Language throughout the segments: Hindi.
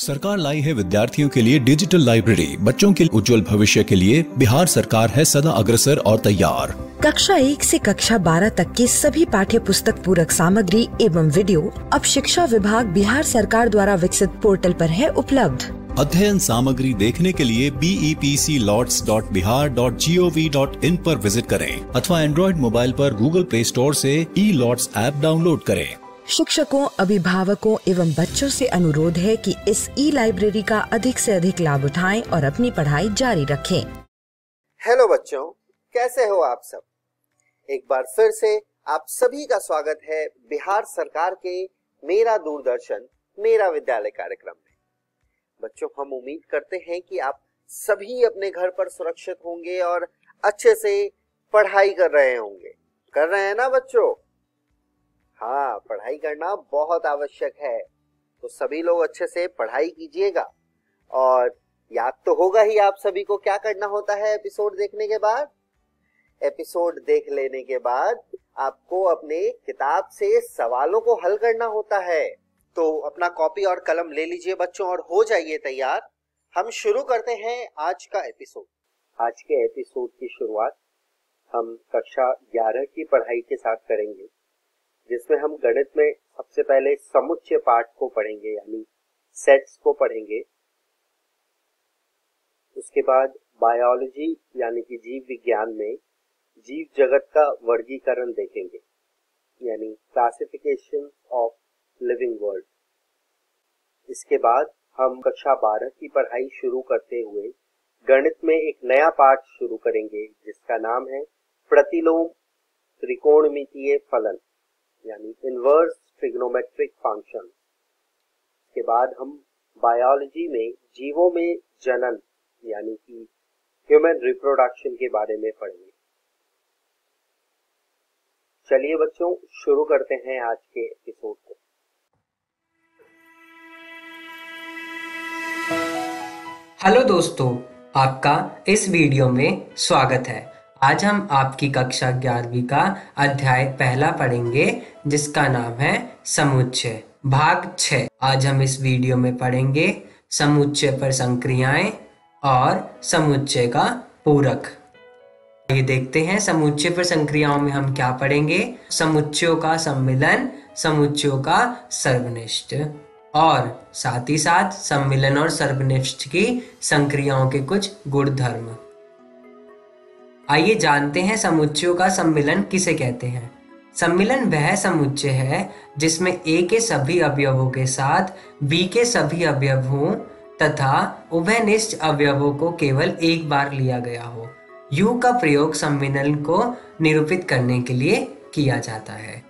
सरकार लाई है विद्यार्थियों के लिए डिजिटल लाइब्रेरी। बच्चों के उज्जवल भविष्य के लिए बिहार सरकार है सदा अग्रसर और तैयार। कक्षा 1 से कक्षा 12 तक के सभी पाठ्य पुस्तक पूरक सामग्री एवं वीडियो अब शिक्षा विभाग बिहार सरकार द्वारा विकसित पोर्टल पर है उपलब्ध। अध्ययन सामग्री देखने के लिए BEPCLOTS.bihar.gov.in पर विजिट करें अथवा एंड्रॉइड मोबाइल पर गूगल प्ले स्टोर से E-LOTS ऐप डाउनलोड करें। शिक्षकों, अभिभावकों एवं बच्चों से अनुरोध है कि इस ई-लाइब्रेरी का अधिक से अधिक लाभ उठाएं और अपनी पढ़ाई जारी रखें। हेलो बच्चों, कैसे हो आप सब? एक बार फिर से आप सभी का स्वागत है बिहार सरकार के मेरा दूरदर्शन मेरा विद्यालय कार्यक्रम में। बच्चों, हम उम्मीद करते हैं कि आप सभी अपने घर पर सुरक्षित होंगे और अच्छे से पढ़ाई कर रहे होंगे। कर रहे हैं ना बच्चों? हाँ, पढ़ाई करना बहुत आवश्यक है, तो सभी लोग अच्छे से पढ़ाई कीजिएगा। और याद तो होगा ही आप सभी को क्या करना होता है एपिसोड देखने के बाद। एपिसोड देख लेने के बाद आपको अपने किताब से सवालों को हल करना होता है। तो अपना कॉपी और कलम ले लीजिए बच्चों और हो जाइए तैयार। हम शुरू करते हैं आज का एपिसोड। आज के एपिसोड की शुरुआत हम कक्षा 11 की पढ़ाई के साथ करेंगे, जिसमें हम गणित में सबसे पहले समुच्चय पाठ को पढ़ेंगे, यानी सेट्स को पढ़ेंगे। उसके बाद बायोलॉजी यानी कि जीव विज्ञान में जीव जगत का वर्गीकरण देखेंगे, यानी क्लासिफिकेशन ऑफ लिविंग वर्ल्ड। इसके बाद हम कक्षा 12 की पढ़ाई शुरू करते हुए गणित में एक नया पाठ शुरू करेंगे, जिसका नाम है प्रतिलोम त्रिकोणमितीय फलन, यानी इनवर्स ट्रिग्नोमेट्रिक फंक्शन। के बाद हम बायोलॉजी में जीवों में जनन यानी कि ह्यूमन रिप्रोडक्शन के बारे में पढ़ेंगे। चलिए बच्चों, शुरू करते हैं आज के एपिसोड को। हेलो दोस्तों, आपका इस वीडियो में स्वागत है। आज हम आपकी कक्षा 11वीं का अध्याय पहला पढ़ेंगे, जिसका नाम है समुच्चय भाग 6। आज हम इस वीडियो में पढ़ेंगे समुच्चय पर संक्रियाएं और समुच्चय का पूरक। ये देखते हैं समुच्चय पर संक्रियाओं में हम क्या पढ़ेंगे। समुच्चयों का सम्मिलन, समुच्चयों का सर्वनिष्ठ और साथ ही साथ सम्मिलन और सर्वनिष्ठ की संक्रियाओं के कुछ गुणधर्म। आइए जानते हैं समुच्चयों का सम्मिलन किसे कहते हैं। सम्मिलन वह समुच्चय है जिसमें A के सभी अवयवों के साथ B के सभी अवयव हों तथा उभयनिष्ठ अवयवों को केवल एक बार लिया गया हो। U का प्रयोग सम्मिलन को निरूपित करने के लिए किया जाता है।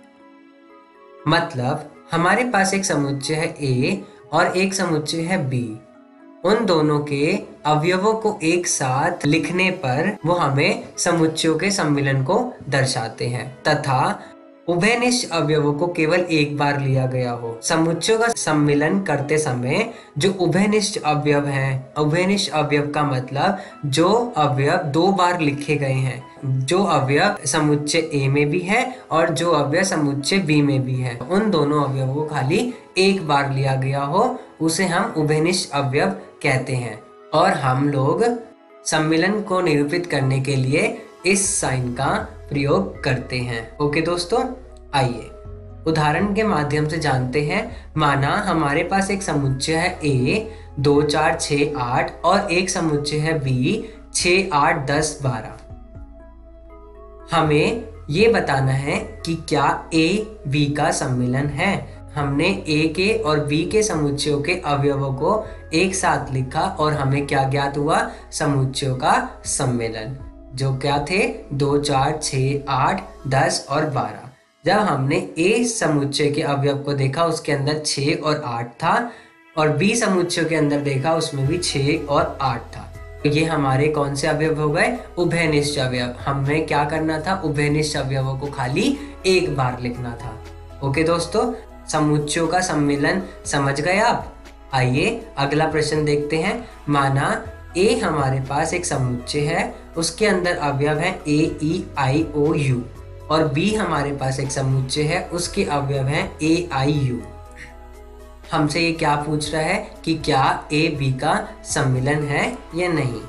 मतलब हमारे पास एक समुच्चय है A और एक समुच्चय है B। उन दोनों के अवयवों को एक साथ लिखने पर वो हमें समुच्चयों के सम्मिलन को दर्शाते हैं तथा उभयनिष्ठ अवयवों को केवल एक बार लिया गया हो। समुच्चयों का सम्मिलन करते समय जो उभयनिष्ठ अवयव हैं, उभयनिष्ठ अवयव का मतलब जो अवयव दो बार लिखे गए हैं, जो अवयव समुच्चय A में भी है और जो अवयव समुच्चय B में भी है, उन दोनों अवयवों को खाली एक बार लिया गया हो, उसे हम उभयनिष्ठ अवयव कहते हैं। और हम लोग सम्मिलन को निरूपित करने के लिए इस साइन का प्रयोग करते हैं। ओके दोस्तों, आइए उदाहरण के माध्यम से जानते हैं। माना हमारे पास एक समुच्चय है A 2 4 6 8 और एक समुच्चय है B 6 8 10 12। हमें ये बताना है कि क्या A B का सम्मिलन है। हमने A के और B के समुच्चयों के अवयवों को एक साथ लिखा और हमें क्या ज्ञात हुआ? समुच्चयों का सम्मिलन, जो क्या थे 2 4 6 8 10 और 12। जब हमने A समुच्चय के अवयव को देखा, उसके अंदर 6 और 8 था और B समुच्चय के अंदर देखा, उसमें भी 6 और 8 था। तो ये हमारे कौन से अवयव हो गए? उभयनिष्ठ अवयव। हमें क्या करना था? उभयनिष्ठ अवयवों को खाली एक बार लिखना था। ओके दोस्तों, समुच्चयों का सम्मिलन समझ गए आप? आइए अगला प्रश्न देखते हैं। माना A हमारे पास एक समुच्चय है, उसके अंदर अवयव है A E I O U और B हमारे पास एक समुच्चय है, उसके अवयव है A I U। हमसे ये क्या पूछ रहा है कि क्या ए बी का सम्मिलन है या नहीं।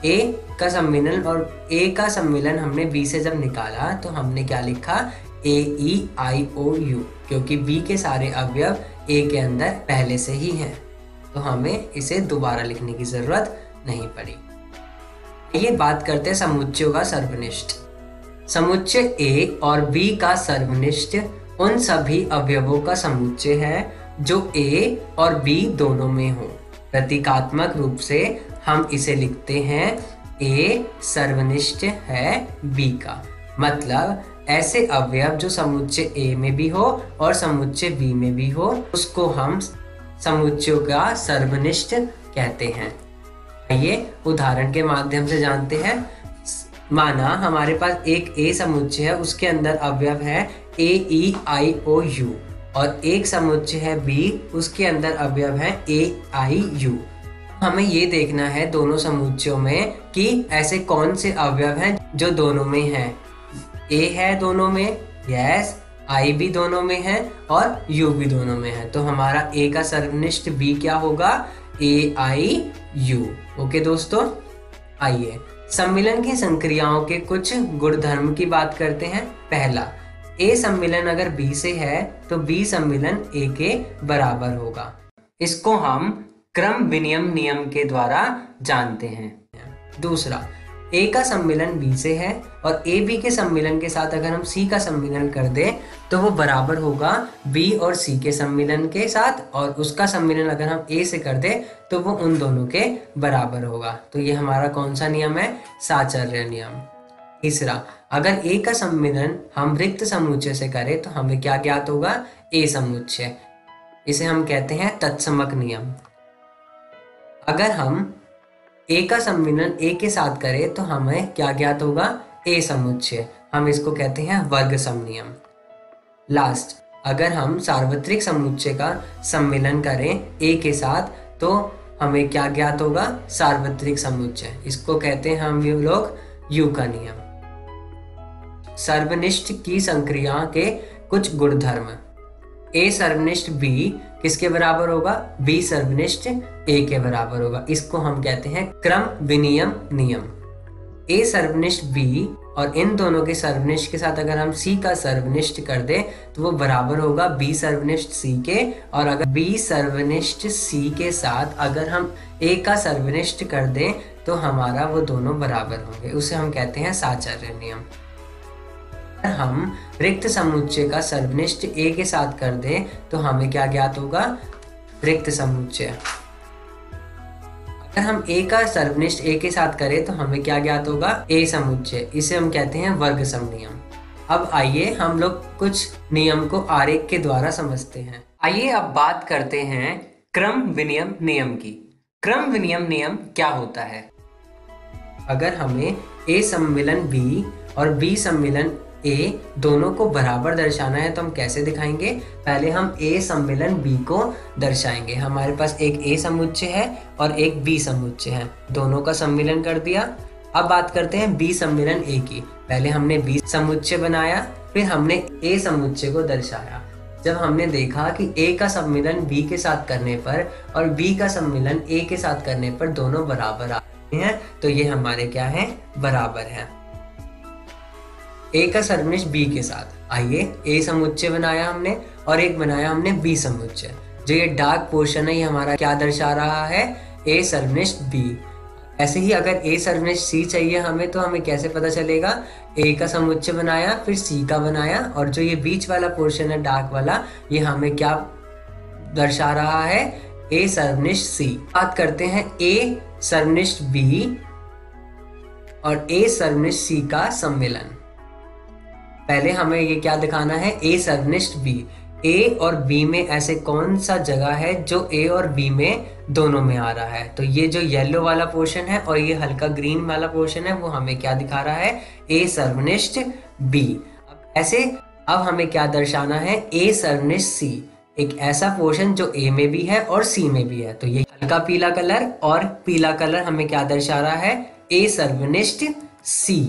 ए का सम्मिलन और ए का सम्मिलन हमने बी से जब निकाला तो हमने क्या लिखा, AEIOU, क्योंकि बी के सारे अवयव ए के अंदर पहले से ही हैं, तो हमें इसे दोबारा लिखने की जरूरत नहीं पड़ी। ये बात करते हैं समुच्चयों का सर्वनिष्ठ। समुच्चय ए और बी का सर्वनिष्ठ उन सभी अवयवों का समुच्चय है जो ए और बी दोनों में हो। प्रतीकात्मक रूप से हम इसे लिखते हैं ए सर्वनिष्ठ है बी का, मतलब ऐसे अवयव जो समुच्चय ए में भी हो और समुच्चय बी में भी हो उसको हम समुच्चयों का सर्वनिष्ठ कहते हैं। आइए उदाहरण के माध्यम से जानते हैं। माना हमारे पास एक ए समुच्चय है, उसके अंदर अवयव है AEIOU, और एक समुच्चय है बी, उसके अंदर अवयव है AIU। हमें ये देखना है दोनों समुच्चयों में कि ऐसे कौन से अवयव हैं जो दोनों में हैं। ए है दोनों में, यस, आई भी दोनों में है और यू भी दोनों में है, तो हमारा ए का सर्वनिष्ठ बी क्या होगा, AIU। ओके दोस्तों, आइए सम्मिलन की संक्रियाओं के कुछ गुणधर्म की बात करते हैं। पहला, ए सम्मिलन अगर बी से है तो बी सम्मिलन ए के बराबर होगा। इसको हम क्रम विनिमय नियम के द्वारा जानते हैं। दूसरा, ए का सम्मिलन बी से है और ए बी के सम्मिलन के साथ अगर हम सी का सम्मिलन कर दें तो वो बराबर होगा बी और सी के सम्मिलन के साथ, और उसका सम्मिलन अगर हम ए से कर दें तो वो उन दोनों के बराबर होगा। तो ये हमारा कौन सा नियम है, साचर्य नियम। तीसरा, अगर ए का सम्मिलन हम रिक्त समुच्चय से करें तो हमें क्या ज्ञात होगा, ए समुच्चय। इसे हम कहते हैं तत्समक नियम। अगर हम ए का सम्मिलन ए के साथ करें तो हमें क्या ज्ञात होगा, ए समुच्चय। हम इसको कहते हैं वर्ग सम नियम। लास्ट, अगर हम सार्वत्रिक समुच्चय का सम्मिलन करें ए के साथ तो हमें क्या ज्ञात होगा, सार्वत्रिक समुच्चय। इसको कहते हैं हम लोग यू का नियम। सर्वनिष्ठ की संक्रिया के कुछ गुणधर्म। ए सर्वनिष्ठ बी किसके बराबर होगा, बी सर्वनिष्ठ ए के बराबर होगा। इसको हम कहते हैं क्रम विनिमय नियम। ए सर्वनिष्ठ बी और इन दोनों के सर्वनिष्ठ के साथ अगर हम सी का सर्वनिष्ठ कर दें तो वो बराबर होगा बी सर्वनिष्ठ सी के, और अगर बी सर्वनिष्ठ सी के साथ अगर हम ए का सर्वनिष्ठ कर दें तो हमारा वो दोनों बराबर होंगे। उसे हम कहते हैं साचर्य नियम। हम रिक्त समुच्चय का सर्वनिष्ठ ए के साथ कर दें तो हमें क्या ज्ञात होगा, रिक्त समुच्चय। अगर हम ए का सर्वनिष्ठ ए के साथ करें तो हमें क्या ज्ञात होगा, ए समुच्चय। इसे हम कहते हैं वर्ग सम नियम। अब आइए हम लोग कुछ नियम को आरेख के द्वारा समझते हैं। आइए अब बात करते हैं क्रम विनिमय नियम की। क्रम विनिमय नियम क्या होता है। अगर हमें ए सम्मिलन बी और बी सम्मिलन ए दोनों को बराबर दर्शाना है तो हम कैसे दिखाएंगे, पहले हम ए सम्मिलन बी को दर्शाएंगे। हमारे पास एक ए समुच्चय है और एक बी समुच्चय है, दोनों का सम्मिलन कर दिया। अब बात करते हैं बी सम्मिलन ए की। पहले हमने बी समुच्चय बनाया, फिर हमने ए समुच्चय को दर्शाया। जब हमने देखा कि ए का सम्मिलन बी के साथ करने पर और बी का सम्मिलन ए के साथ करने पर दोनों बराबर आते हैं तो ये हमारे क्या है, बराबर है। ए का सर्वनिष्ठ बी के साथ, आइए ए समुच्चय बनाया हमने और एक बनाया हमने बी समुच्चय। जो ये डार्क पोर्शन है ये हमारा क्या दर्शा रहा है, ए सर्वनिष्ठ बी। ऐसे ही अगर ए सर्वनिष्ठ सी चाहिए हमें तो हमें कैसे पता चलेगा, ए का समुच्चय बनाया फिर सी का बनाया, और जो ये बीच वाला पोर्शन है डार्क वाला ये हमें क्या दर्शा रहा है, ए सर्वनिष्ठ सी। बात करते हैं ए सर्वनिष्ठ बी और ए सर्वनिष्ठ सी का सम्मिलन। पहले हमें ये क्या दिखाना है, ए सर्वनिष्ठ बी। ए और बी में ऐसे कौन सा जगह है जो ए और बी में दोनों में आ रहा है, तो ये जो येलो वाला पोर्शन है और ये हल्का ग्रीन वाला पोर्शन है वो हमें क्या दिखा रहा है, ए सर्वनिष्ठ बी। ऐसे अब हमें क्या दर्शाना है, ए सर्वनिष्ठ सी, एक ऐसा पोर्शन जो ए में भी है और सी में भी है। तो ये हल्का पीला कलर और पीला कलर हमें क्या दर्शा रहा है, ए सर्वनिष्ठ सी।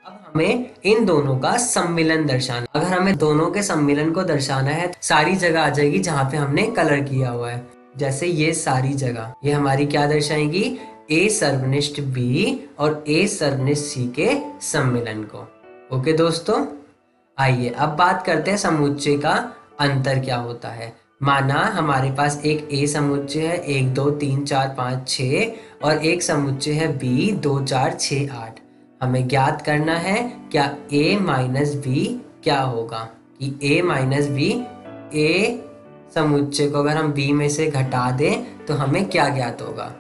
अब हमें इन दोनों का सम्मिलन दर्शाना। अगर हमें दोनों के सम्मिलन को दर्शाना है तो सारी जगह आ जाएगी जहां पे हमने कलर किया हुआ है। जैसे ये सारी जगह, ये हमारी क्या दर्शाएंगी, ए सर्वनिष्ठ बी और ए सर्वनिष्ठ सी के सम्मिलन को। ओके दोस्तों, आइए अब बात करते हैं समुच्चय का अंतर क्या होता है। माना हमारे पास एक ए समुच्चय है 1 2 3 4 5 6 और एक समुच्चय है बी 2 4 6 8। हमें ज्ञात करना है क्या a माइनस बी क्या होगा, कि a माइनस बी, ए समुच्चय को अगर हम b में से घटा दें तो हमें क्या ज्ञात होगा।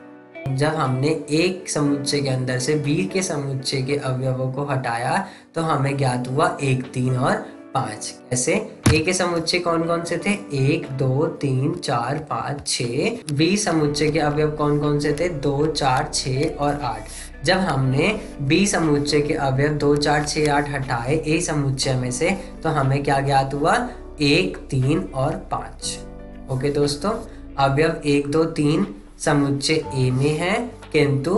जब हमने एक समुच्चय के अंदर से b के समुच्चय के अवयवों को हटाया तो हमें ज्ञात हुआ 1 3 और 5। कैसे, a के समुच्चय कौन कौन से थे, 1 2 3 4 5 6। b समुच्चय के अवयव कौन कौन से थे, 2 4 6 और 8। जब हमने बी समुच्चय के अवयव 2 4 6 8 हटाए ए समुच्चय में से तो हमें क्या ज्ञात हुआ, 1 3 और 5। ओके दोस्तों, अवयव 1 2 3 समुच्चय ए में है किंतु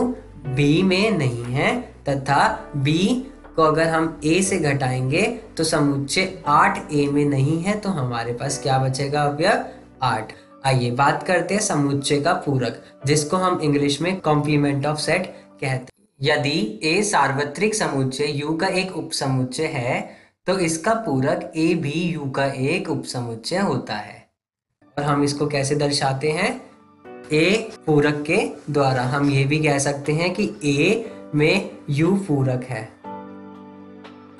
बी में नहीं है, तथा बी को अगर हम ए से घटाएंगे तो समुच्चय 8 ए में नहीं है, तो हमारे पास क्या बचेगा, अवयव 8। आइए बात करते हैं समुच्चय का पूरक, जिसको हम इंग्लिश में कॉम्प्लीमेंट ऑफ सेट कहते हैं। यदि ए सार्वत्रिक समुच्चय U का एक उपसमुच्चय है तो इसका पूरक A भी U का एक उपसमुच्चय होता है। और हम इसको कैसे दर्शाते हैं, A पूरक के द्वारा। हम ये भी कह सकते हैं कि A में U पूरक है।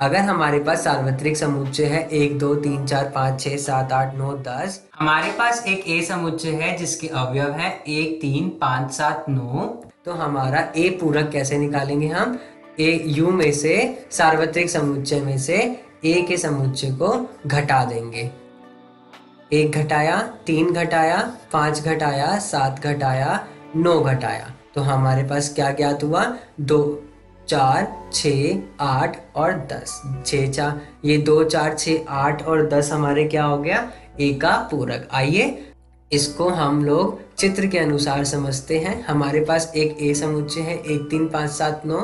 अगर हमारे पास सार्वत्रिक समुच्चय है 1 2 3 4 5 6 7 8 9 10, हमारे पास एक A समुच्चय है जिसके अवयव है 1 3 5 7 9, तो हमारा A पूरक कैसे निकालेंगे, हम U में से सार्वत्रिक समुच्चय में से A के समुच्चय को घटा देंगे। 1 घटाया, 3 घटाया, 5 घटाया, 7 घटाया, 9 घटाया, तो हमारे पास क्या ज्ञात हुआ, 2 4 6 8 और 10। 6 4 ये 2 4 6 8 और 10 हमारे क्या हो गया, A का पूरक। आइए इसको हम लोग चित्र के अनुसार समझते हैं। हमारे पास एक A समुच्चय है 1 3 5 7 9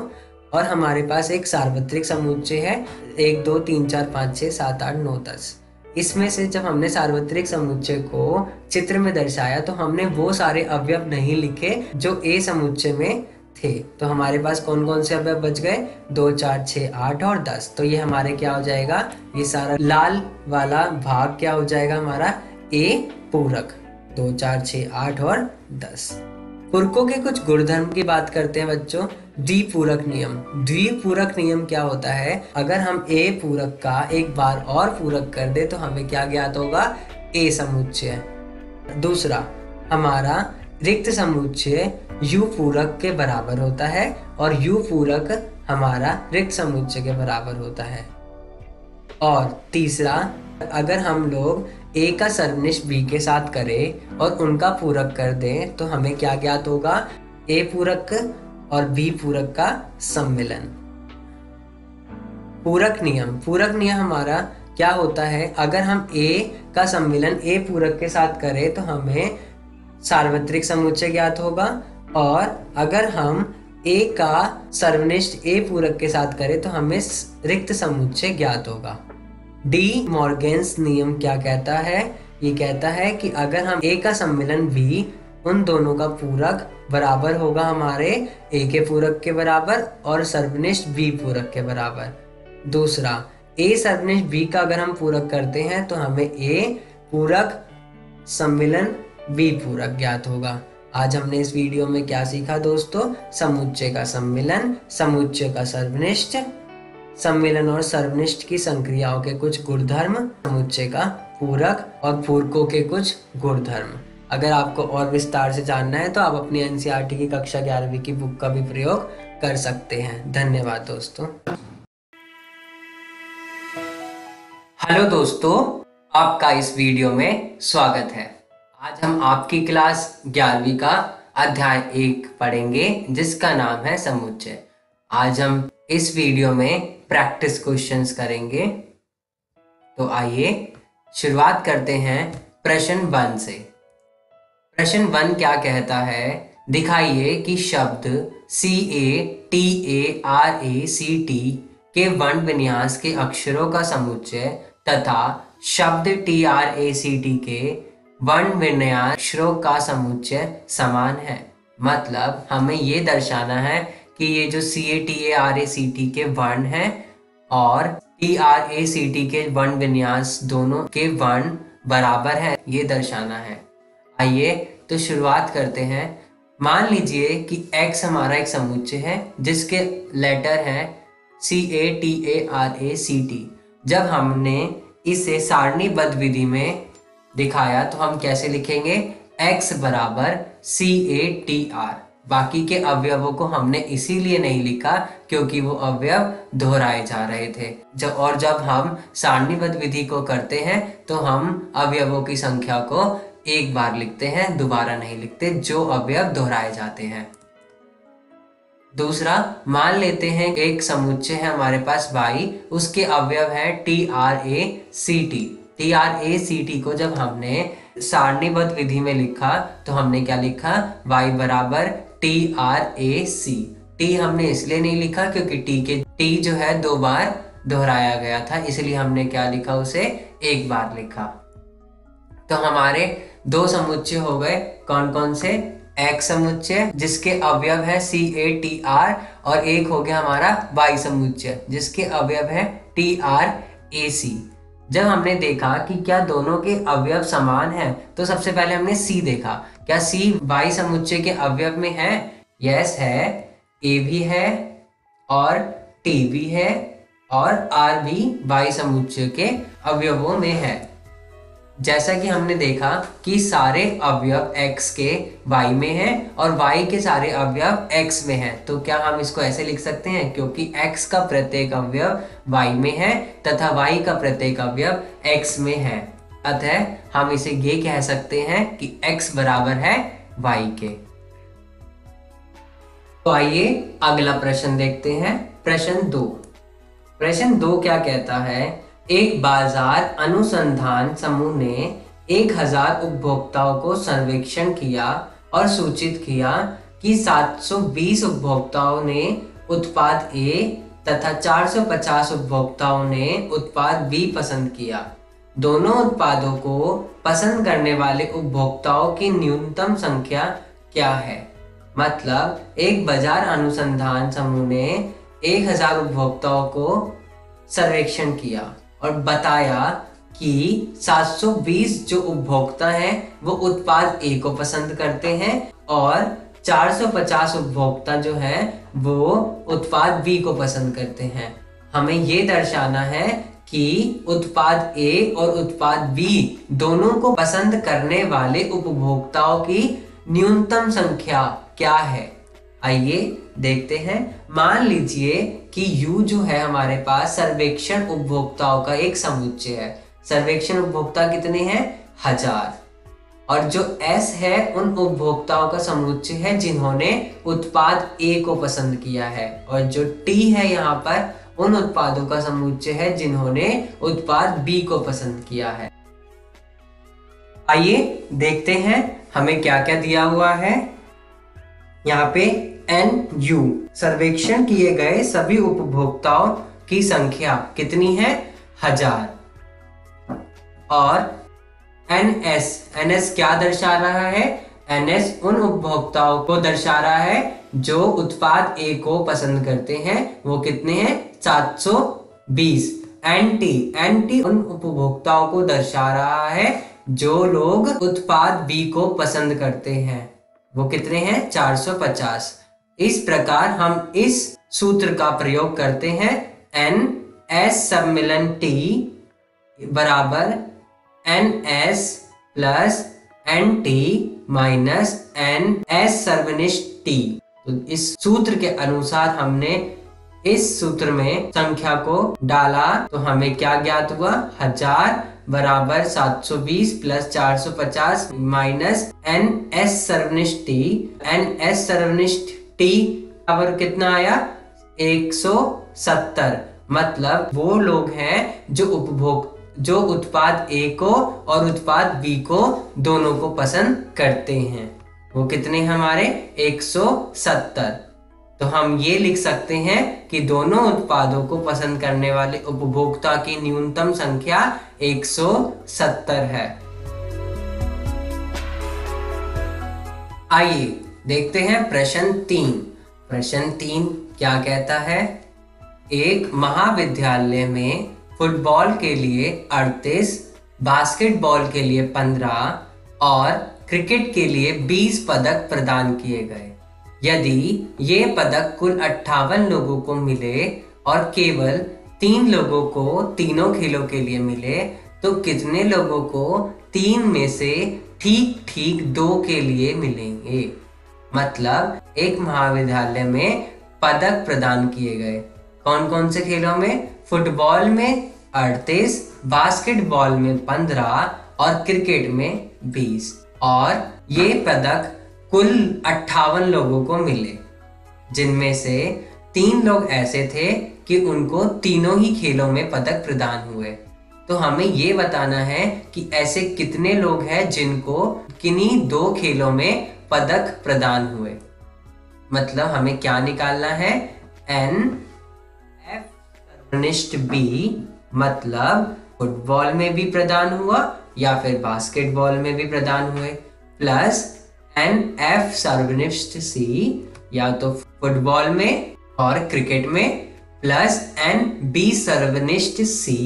और हमारे पास एक सार्वत्रिक समुच्चय है 1 2 3 4 5 6 7 8 9 10। इसमें से जब हमने सार्वत्रिक समुच्चय को चित्र में दर्शाया तो हमने वो सारे अवयव नहीं लिखे जो A समुच्चय में थे, तो हमारे पास कौन कौन से अवयव बच गए, 2 4 6 8 और 10। तो ये हमारे क्या हो जाएगा, ये सारा लाल वाला भाग क्या हो जाएगा, हमारा A पूरक। 2 4 6 8 और 10। पूरकों के कुछ गुणधर्म की बात करते हैं बच्चों। द्विपूरक नियम। द्विपूरक नियम क्या होता है, अगर हम A पूरक का एक बार और पूरक कर दे तो हमें क्या ज्ञात होगा, A समुच्चय। दूसरा, हमारा रिक्त समुच्चय U पूरक के बराबर होता है और U पूरक हमारा रिक्त समुच्चय के बराबर होता है। और तीसरा, अगर हम लोग A का सर्वनिष्ठ B के साथ करें और उनका पूरक कर दें तो हमें क्या ज्ञात होगा, A पूरक और B पूरक का सम्मिलन। पूरक नियम। पूरक नियम हमारा क्या होता है, अगर हम A का सम्मिलन A पूरक के साथ करें तो हमें सार्वत्रिक समुच्चय ज्ञात होगा, और अगर हम A का सर्वनिष्ठ A पूरक के साथ करें तो हमें रिक्त समुच्चय ज्ञात होगा। डी मॉर्गन्स नियम क्या कहता है, ये कहता है कि अगर हम A का सम्मिलन B, उन दोनों का पूरक बराबर होगा हमारे A के पूरक के बराबर और सर्वनिष्ठ B पूरक के बराबर। दूसरा, A सर्वनिष्ठ B का अगर हम पूरक करते हैं तो हमें A पूरक सम्मिलन B पूरक ज्ञात होगा। आज हमने इस वीडियो में क्या सीखा दोस्तों, समुच्चय का सम्मिलन, समुच्चय का सर्वनिष्ठ, सम्मिलन और सर्वनिष्ठ की संक्रियाओं के कुछ गुणधर्म, समुच्चय का पूरक और पूरकों के कुछ गुणधर्म। अगर आपको और विस्तार से जानना है तो आप अपनी एनसीईआरटी की कक्षा 11वीं की बुक का भी प्रयोग कर सकते हैं। धन्यवाद दोस्तों। हेलो दोस्तों, आपका इस वीडियो में स्वागत है। आज हम आपकी क्लास 11वीं का अध्याय 1 पढ़ेंगे जिसका नाम है समुच्चय। आज हम इस वीडियो में प्रैक्टिस क्वेश्चंस करेंगे। तो आइए शुरुआत करते हैं प्रश्न 1 से। प्रश्न 1 क्या कहता है, दिखाइए कि शब्द CATARACT के वर्ण विन्यास के अक्षरों का समुच्चय तथा शब्द TRACT के वर्ण विन्यास अक्षरों का समुच्चय समान है। मतलब हमें ये दर्शाना है कि ये जो CATARACT के वर्ण हैं और TRACT के वर्ण विन्यास दोनों के वर्ण बराबर है, ये दर्शाना है। आइए तो शुरुआत करते हैं। मान लीजिए कि X हमारा एक समुच्चय है जिसके लेटर हैं CATARACT। जब हमने इसे सारणीबद्ध विधि में दिखाया तो हम कैसे लिखेंगे? X बराबर CATR। बाकी के अवयवों को हमने इसीलिए नहीं लिखा क्योंकि वो अवयव दोहराए जा रहे थे। जब हम सारणीबद्ध विधि को करते हैं तो हम अवयवों की संख्या को एक बार लिखते हैं, दोबारा नहीं लिखते, जो अवयव दोहराए जाते हैं। दूसरा, मान लेते हैं एक समुच्चय है हमारे पास Y, उसके अवयव है TRACT। TRACT को जब हमने सारणीबद्ध विधि में लिखा तो हमने क्या लिखा? Y बराबर TRAC। T हमने इसलिए नहीं लिखा क्योंकि T जो है 2 बार दोहराया गया था, इसलिए हमने क्या लिखा? उसे एक बार लिखा। तो हमारे 2 समुच्चय हो गए। कौन कौन से? X समुच्चय जिसके अवयव है CATR और एक हो गया हमारा Y समुच्चय जिसके अवयव है TRAC। जब हमने देखा कि क्या दोनों के अवयव समान हैं तो सबसे पहले हमने C देखा। क्या C Y समुच्चय के अवयव में है? यस है। A भी है और T भी है और R भी Y समुच्चय के अवयवों में है। जैसा कि हमने देखा कि सारे अवयव X के Y में हैं और Y के सारे अवयव X में हैं, तो क्या हम इसको ऐसे लिख सकते हैं? क्योंकि X का प्रत्येक अवयव Y में है तथा Y का प्रत्येक अवयव X में है, अतः हम इसे ये कह सकते हैं कि X बराबर है Y के। तो आइए अगला प्रश्न देखते हैं। प्रश्न 2। प्रश्न 2 क्या कहता है? एक बाजार अनुसंधान समूह ने 1000 उपभोक्ताओं को सर्वेक्षण किया और सूचित किया कि 720 उपभोक्ताओं ने उत्पाद A तथा 450 उपभोक्ताओं ने उत्पाद B पसंद किया। दोनों उत्पादों को पसंद करने वाले उपभोक्ताओं की न्यूनतम संख्या क्या है? मतलब एक बाजार अनुसंधान समूह ने 1000 उपभोक्ताओं को सर्वेक्षण किया और बताया कि 720 जो उपभोक्ता हैं वो उत्पाद A को पसंद करते हैं और 450 उपभोक्ता जो हैं वो उत्पाद B को पसंद करते हैं। हमें ये दर्शाना है कि उत्पाद A और उत्पाद B दोनों को पसंद करने वाले उपभोक्ताओं की न्यूनतम संख्या क्या है। आइए देखते हैं। मान लीजिए कि U जो है हमारे पास सर्वेक्षण उपभोक्ताओं का एक समुच्चय है। सर्वेक्षण उपभोक्ता कितने हैं? 1000। और जो S है उन उपभोक्ताओं का समुच्चय है जिन्होंने उत्पाद A को पसंद किया है और जो T है यहाँ पर उन उत्पादों का समुच्चय है जिन्होंने उत्पाद B को पसंद किया है। आइए देखते हैं हमें क्या क्या दिया हुआ है। यहाँ पे NU सर्वेक्षण किए गए सभी उपभोक्ताओं की संख्या कितनी है? 1000। और NS क्या दर्शा रहा है? NS उन उपभोक्ताओं को दर्शा रहा है जो उत्पाद A को पसंद करते हैं। वो कितने हैं? 720। NT उन उपभोक्ताओं को दर्शा रहा है जो लोग उत्पाद B को पसंद करते हैं। वो कितने हैं? 450। इस प्रकार हम इस सूत्र का प्रयोग करते हैं। NS सम्मिलन T बराबर NS plus NT minus NS सर्वनिष्ठ T। तो इस सूत्र के अनुसार हमने इस सूत्र में संख्या को डाला तो हमें क्या ज्ञात हुआ? 1000 बराबर 720 plus 450 minus NS सर्वनिष्ठ T। NS सर्वनिष्ठ T बराबर कितना आया? 170। मतलब वो लोग हैं जो उत्पाद A को और उत्पाद B को दोनों को पसंद करते हैं। वो कितने हमारे? 170। तो हम ये लिख सकते हैं कि दोनों उत्पादों को पसंद करने वाले उपभोक्ता की न्यूनतम संख्या 170 है। आइए देखते हैं प्रश्न 3। प्रश्न 3 क्या कहता है? एक महाविद्यालय में फुटबॉल के लिए 38, बास्केटबॉल के लिए 15 और क्रिकेट के लिए 20 पदक प्रदान किए गए। यदि ये पदक कुल 58 लोगों को मिले और केवल 3 लोगों को तीनों खेलों के लिए मिले, तो कितने लोगों को 3 में से ठीक ठीक 2 के लिए मिलेंगे? मतलब एक महाविद्यालय में पदक प्रदान किए गए। कौन कौन से खेलों में? फुटबॉल में 38, बास्केटबॉल में 15 और क्रिकेट में 20। और ये पदक कुल 58 लोगों को मिले, जिनमें से 3 लोग ऐसे थे कि उनको तीनों ही खेलों में पदक प्रदान हुए। तो हमें ये बताना है कि ऐसे कितने लोग हैं जिनको किन्हीं 2 खेलों में पदक प्रदान हुए। मतलब हमें क्या निकालना है? NF सर्वनिष्ठ B, मतलब फुटबॉल में भी प्रदान हुआ या फिर बास्केटबॉल में भी प्रदान हुए, प्लस NF सर्वनिष्ठ C, या तो फुटबॉल में और क्रिकेट में, प्लस NB सर्वनिष्ठ C,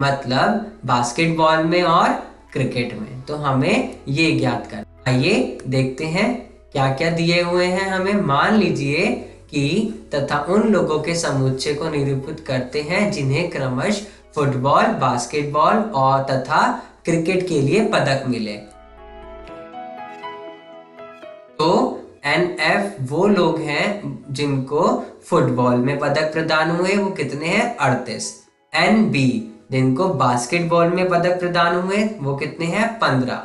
मतलब बास्केटबॉल में और क्रिकेट में। तो हमें ये ज्ञात करना। आइए देखते हैं क्या क्या दिए हुए हैं हमें। मान लीजिए कि तथा उन लोगों के समुच्चय को निरूपित करते हैं जिन्हें क्रमशः फुटबॉल, बास्केटबॉल और तथा क्रिकेट के लिए पदक मिले। तो NF वो लोग हैं जिनको फुटबॉल में पदक प्रदान हुए, वो कितने हैं? 38। NB जिनको बास्केटबॉल में पदक प्रदान हुए, वो कितने हैं? 15।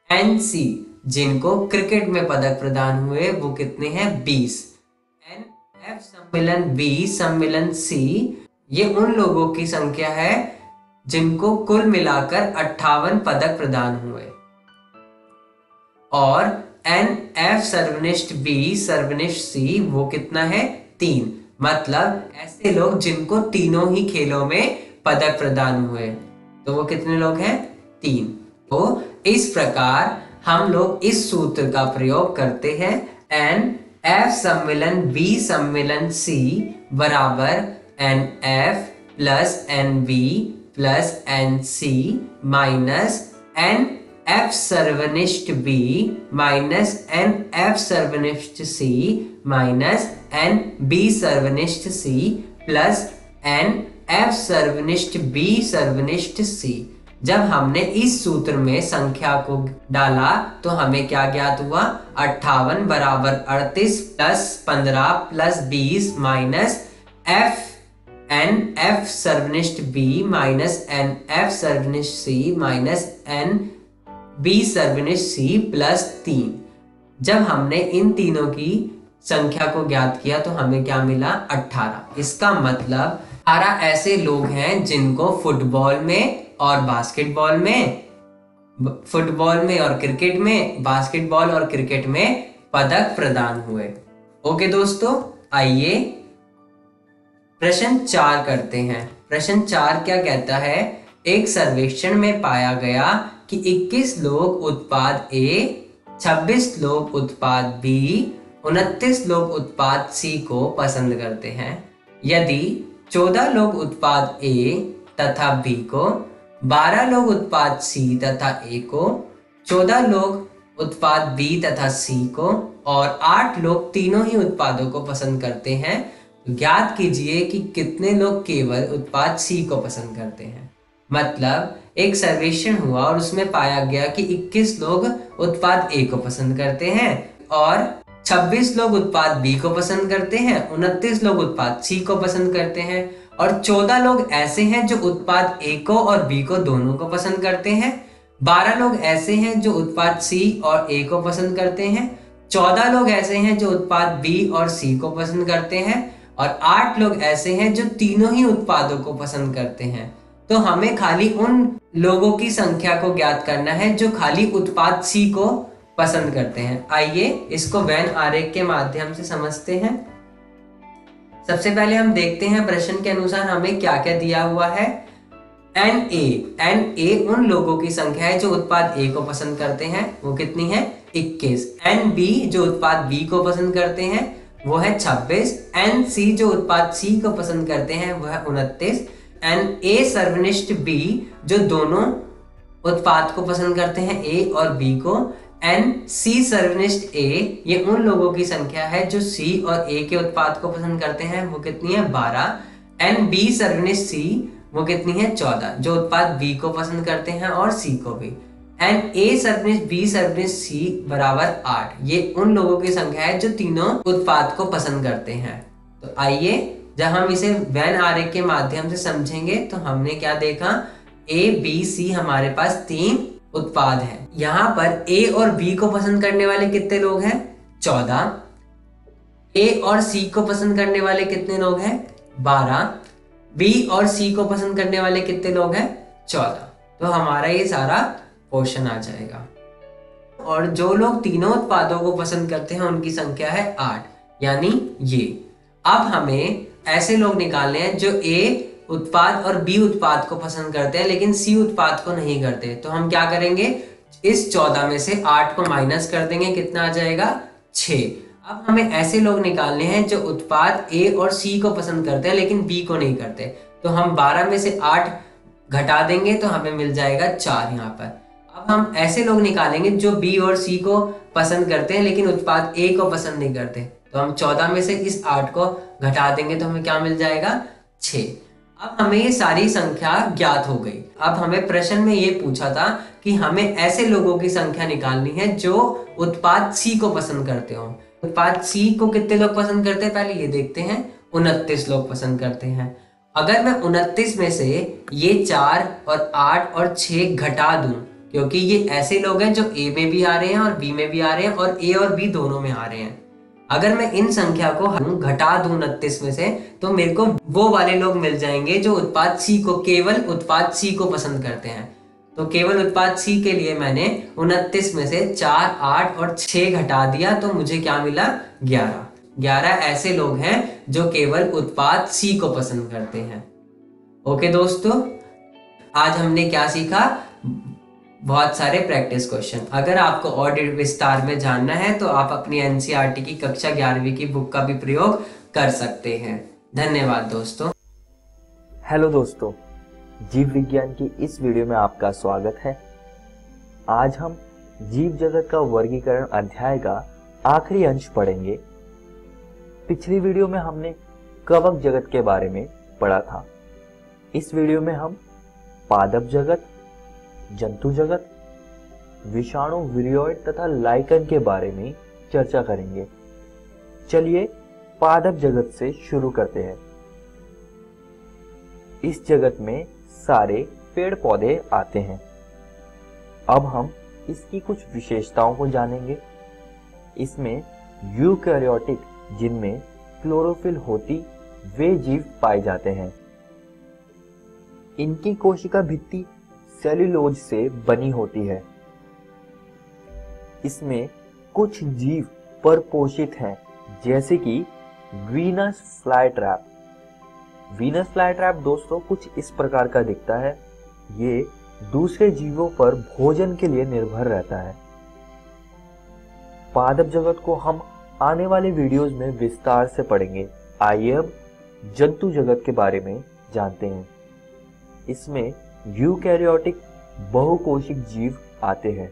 NC जिनको क्रिकेट में पदक प्रदान हुए, वो कितने हैं? 20। NF सम्मिलन B सम्मिलन C, ये उन लोगों की संख्या है जिनको कुल मिलाकर 58 पदक प्रदान हुए। और NF सर्वनिष्ठ B सर्वनिष्ठ C वो कितना है? 3। मतलब ऐसे लोग जिनको तीनों ही खेलों में पदक प्रदान हुए, तो वो कितने लोग हैं? 3। तो इस प्रकार हम लोग इस सूत्र का प्रयोग करते हैं। NF सम्मिलन B सम्मिलन C बराबर NF plus NB plus NC minus NF सर्वनिष्ठ B minus NF सर्वनिष्ठ C minus NB सर्वनिष्ठ C plus NF सर्वनिष्ठ B सर्वनिष्ठ C। जब हमने इस सूत्र में संख्या को डाला तो हमें क्या ज्ञात हुआ? 58 बराबर 38 plus 15 plus 20 minus NF सर्वनिष्ठ B minus NF सर्वनिष्ठ C minus NB सर्वनिष्ठ C plus 3। जब हमने इन तीनों की संख्या को ज्ञात किया तो हमें क्या मिला? 18। इसका मतलब 18 ऐसे लोग हैं जिनको फुटबॉल में और बास्केटबॉल में, फुटबॉल में और क्रिकेट में, बास्केटबॉल और क्रिकेट में पदक प्रदान हुए। ओके दोस्तों, आइए प्रश्न 4 करते हैं। प्रश्न 4 क्या कहता है? एक सर्वेक्षण में पाया गया कि 21 लोग उत्पाद A, 26 लोग उत्पाद B, 29 लोग उत्पाद C को पसंद करते हैं। यदि 14 लोग उत्पाद A तथा B को, 12 लोग उत्पाद C तथा A को, 14 लोग उत्पाद B तथा C को और 8 लोग तीनों ही उत्पादों को पसंद करते हैं, ज्ञात कीजिए कि कितने लोग केवल उत्पाद C को पसंद करते हैं। मतलब एक सर्वेक्षण हुआ और उसमें पाया गया कि 21 लोग उत्पाद A को पसंद करते हैं और 26 लोग उत्पाद B को पसंद करते हैं, 29 लोग उत्पाद C को पसंद करते हैं और 14 लोग ऐसे हैं जो उत्पाद A को और B को दोनों को पसंद करते हैं। 12 लोग ऐसे हैं जो उत्पाद C और A को पसंद करते हैं। 14 लोग ऐसे हैं जो उत्पाद B और C को पसंद करते हैं और 8 लोग ऐसे हैं जो तीनों ही उत्पादों को पसंद करते हैं। तो हमें खाली उन लोगों की संख्या को ज्ञात करना है जो खाली उत्पाद C को पसंद करते हैं। आइए इसको वेन आरेख के माध्यम से समझते हैं। सबसे पहले हम देखते हैं प्रश्न के अनुसार हमें क्या क्या दिया हुआ है। NA उन लोगों की संख्या है जो उत्पाद A को पसंद करते हैं, वो कितनी है 21। NB जो उत्पाद B को पसंद करते हैं वो है 26। NC जो उत्पाद C को पसंद करते हैं वो है 29। NA सर्वनिष्ठ B जो दोनों उत्पाद को पसंद करते हैं A और B को। NC सर्वनिष्ठ A ये उन लोगों की संख्या है जो C और A के उत्पाद को पसंद करते हैं, वो कितनी है 12। NB सर्वनिष्ठ C वो कितनी है 14 जो उत्पाद B को पसंद करते हैं और C को भी। NA सर्वनिष्ठ B सर्वनिष्ठ C बराबर 8 ये उन लोगों की संख्या है जो तीनों उत्पाद को पसंद करते हैं। तो आइए जब हम इसे वेन आरेख के माध्यम से समझेंगे तो हमने क्या देखा, A B C हमारे पास 3 उत्पाद हैं। यहाँ पर A और B को पसंद करने वाले कितने लोग हैं 14। A और C को पसंद करने वाले कितने लोग हैं 12। B और C को पसंद करने वाले कितने लोग हैं 14। तो हमारा ये सारा पोर्शन आ जाएगा। और जो लोग तीनों उत्पादों को पसंद करते हैं उनकी संख्या है 8, यानी ये। अब हमें ऐसे लोग निकालने हैं जो A उत्पाद और B उत्पाद को पसंद करते हैं लेकिन C उत्पाद को नहीं करते। तो हम क्या करेंगे, इस 14 में से 8 को माइनस कर देंगे, कितना आ जाएगा 6। अब हमें ऐसे लोग निकालने हैं जो उत्पाद A और C को पसंद करते हैं लेकिन B को नहीं करते। तो हम 12 में से 8 घटा देंगे तो हमें मिल जाएगा 4 यहाँ पर। अब हम ऐसे लोग निकालेंगे जो B और C को पसंद करते हैं लेकिन उत्पाद A को पसंद नहीं करते। तो हम 14 में से इस 8 को घटा देंगे तो हमें क्या मिल जाएगा 6। अब हमें ये सारी संख्या ज्ञात हो गई। अब हमें प्रश्न में ये पूछा था कि हमें ऐसे लोगों की संख्या निकालनी है जो उत्पाद C को पसंद करते हो। उत्पाद C को कितने लोग पसंद करते हैं पहले ये देखते हैं, 29 लोग पसंद करते हैं। अगर मैं 29 में से ये 4 और 8 और 6 घटा दूं, क्योंकि ये ऐसे लोग हैं जो A में भी आ रहे हैं और B में भी आ रहे हैं और A और B दोनों में आ रहे हैं। अगर मैं इन संख्या को घटा दूं 29 में से तो मेरे को वो वाले लोग मिल जाएंगे जो उत्पाद C को, केवल उत्पाद C को पसंद करते हैं। तो केवल उत्पाद C के लिए मैंने 29 में से 4, 8 और 6 घटा दिया तो मुझे क्या मिला 11 ऐसे लोग हैं जो केवल उत्पाद C को पसंद करते हैं। ओके दोस्तों, आज हमने क्या सीखा, बहुत सारे प्रैक्टिस क्वेश्चन। अगर आपको और विस्तार में जानना है तो आप अपनी NCERT की कक्षा 11वीं की बुक का भी प्रयोग कर सकते हैं। धन्यवाद दोस्तों। हेलो दोस्तों, जीव विज्ञान की इस वीडियो में आपका स्वागत है। आज हम जीव जगत का वर्गीकरण अध्याय का आखिरी अंश पढ़ेंगे। पिछली वीडियो में हमने कवक जगत के बारे में पढ़ा था। इस वीडियो में हम पादप जगत, जंतु जगत, विषाणु, विरियोइड तथा लाइकन के बारे में चर्चा करेंगे। चलिए पादप जगत से शुरू करते हैं। इस जगत में सारे पेड़ पौधे आते हैं। अब हम इसकी कुछ विशेषताओं को जानेंगे। इसमें यूकैरियोटिक, जिनमें क्लोरोफिल होती, वे जीव पाए जाते हैं। इनकी कोशिका भित्ति सेल्यूलोज से बनी होती है। इसमें कुछ जीव परपोषित हैं, जैसे कि वीनस फ्लाईट्रैप। वीनस फ्लाईट्रैप दोस्तों कुछ इस प्रकार का दिखता है। ये दूसरे जीवों पर भोजन के लिए निर्भर रहता है। पादप जगत को हम आने वाले वीडियोस में विस्तार से पढ़ेंगे। आइए अब जंतु जगत के बारे में जानते हैं। इसमें यूकैरियोटिक बहुकोशिक जीव आते हैं।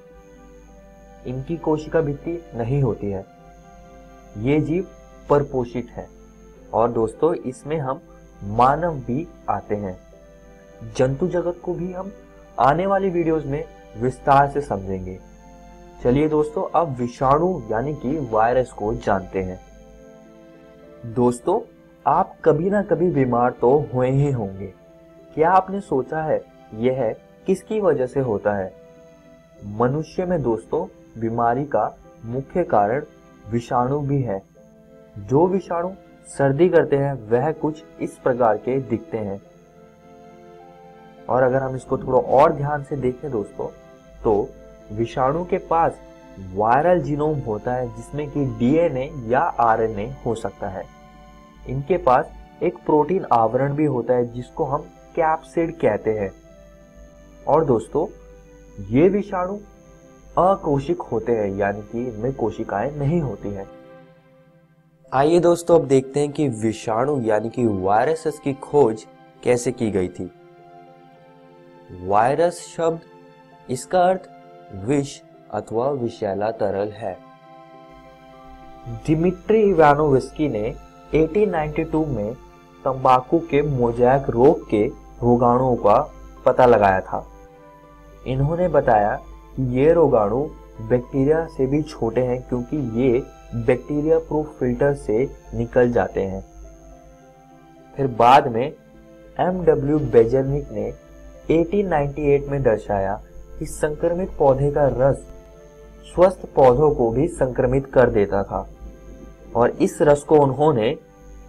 इनकी कोशिका भित्ति नहीं होती है। ये जीव परपोषित है। और दोस्तों इसमें हम मानव भी आते हैं। जंतु जगत को भी हम आने वाली वीडियोस में विस्तार से समझेंगे। चलिए दोस्तों अब विषाणु यानी कि वायरस को जानते हैं। दोस्तों आप कभी ना कभी बीमार तो हुए ही होंगे। क्या आपने सोचा है यह किसकी वजह से होता है? मनुष्य में दोस्तों बीमारी का मुख्य कारण विषाणु भी है। जो विषाणु सर्दी करते हैं वह कुछ इस प्रकार के दिखते हैं। और अगर हम इसको थोड़ा और ध्यान से देखें दोस्तों, तो विषाणु के पास वायरल जीनोम होता है जिसमें कि DNA या RNA हो सकता है। इनके पास एक प्रोटीन आवरण भी होता है जिसको हम कैप्सिड कहते हैं। और दोस्तों, ये विषाणु अकोशिक होते हैं, यानी कि इनमें कोशिकाएं नहीं होती हैं। आइए दोस्तों, अब देखते हैं कि विषाणु यानी कि वायरसेस की खोज कैसे की गई थी। वायरस शब्द, इसका अर्थ विष अथवा विषैला तरल है। दिमित्री इवानोव्स्की ने 1892 में तंबाकू के मोज़ैक रोग के रोगाणुओं का पता लगाया था। इन्होंने बताया कि ये रोगाणु बैक्टीरिया से भी छोटे हैं क्योंकि ये बैक्टीरिया प्रूफ फिल्टर से निकल जाते हैं। फिर बाद में M.W. बेजरनिक ने 1898 में दर्शाया कि संक्रमित पौधे का रस स्वस्थ पौधों को भी संक्रमित कर देता था और इस रस को उन्होंने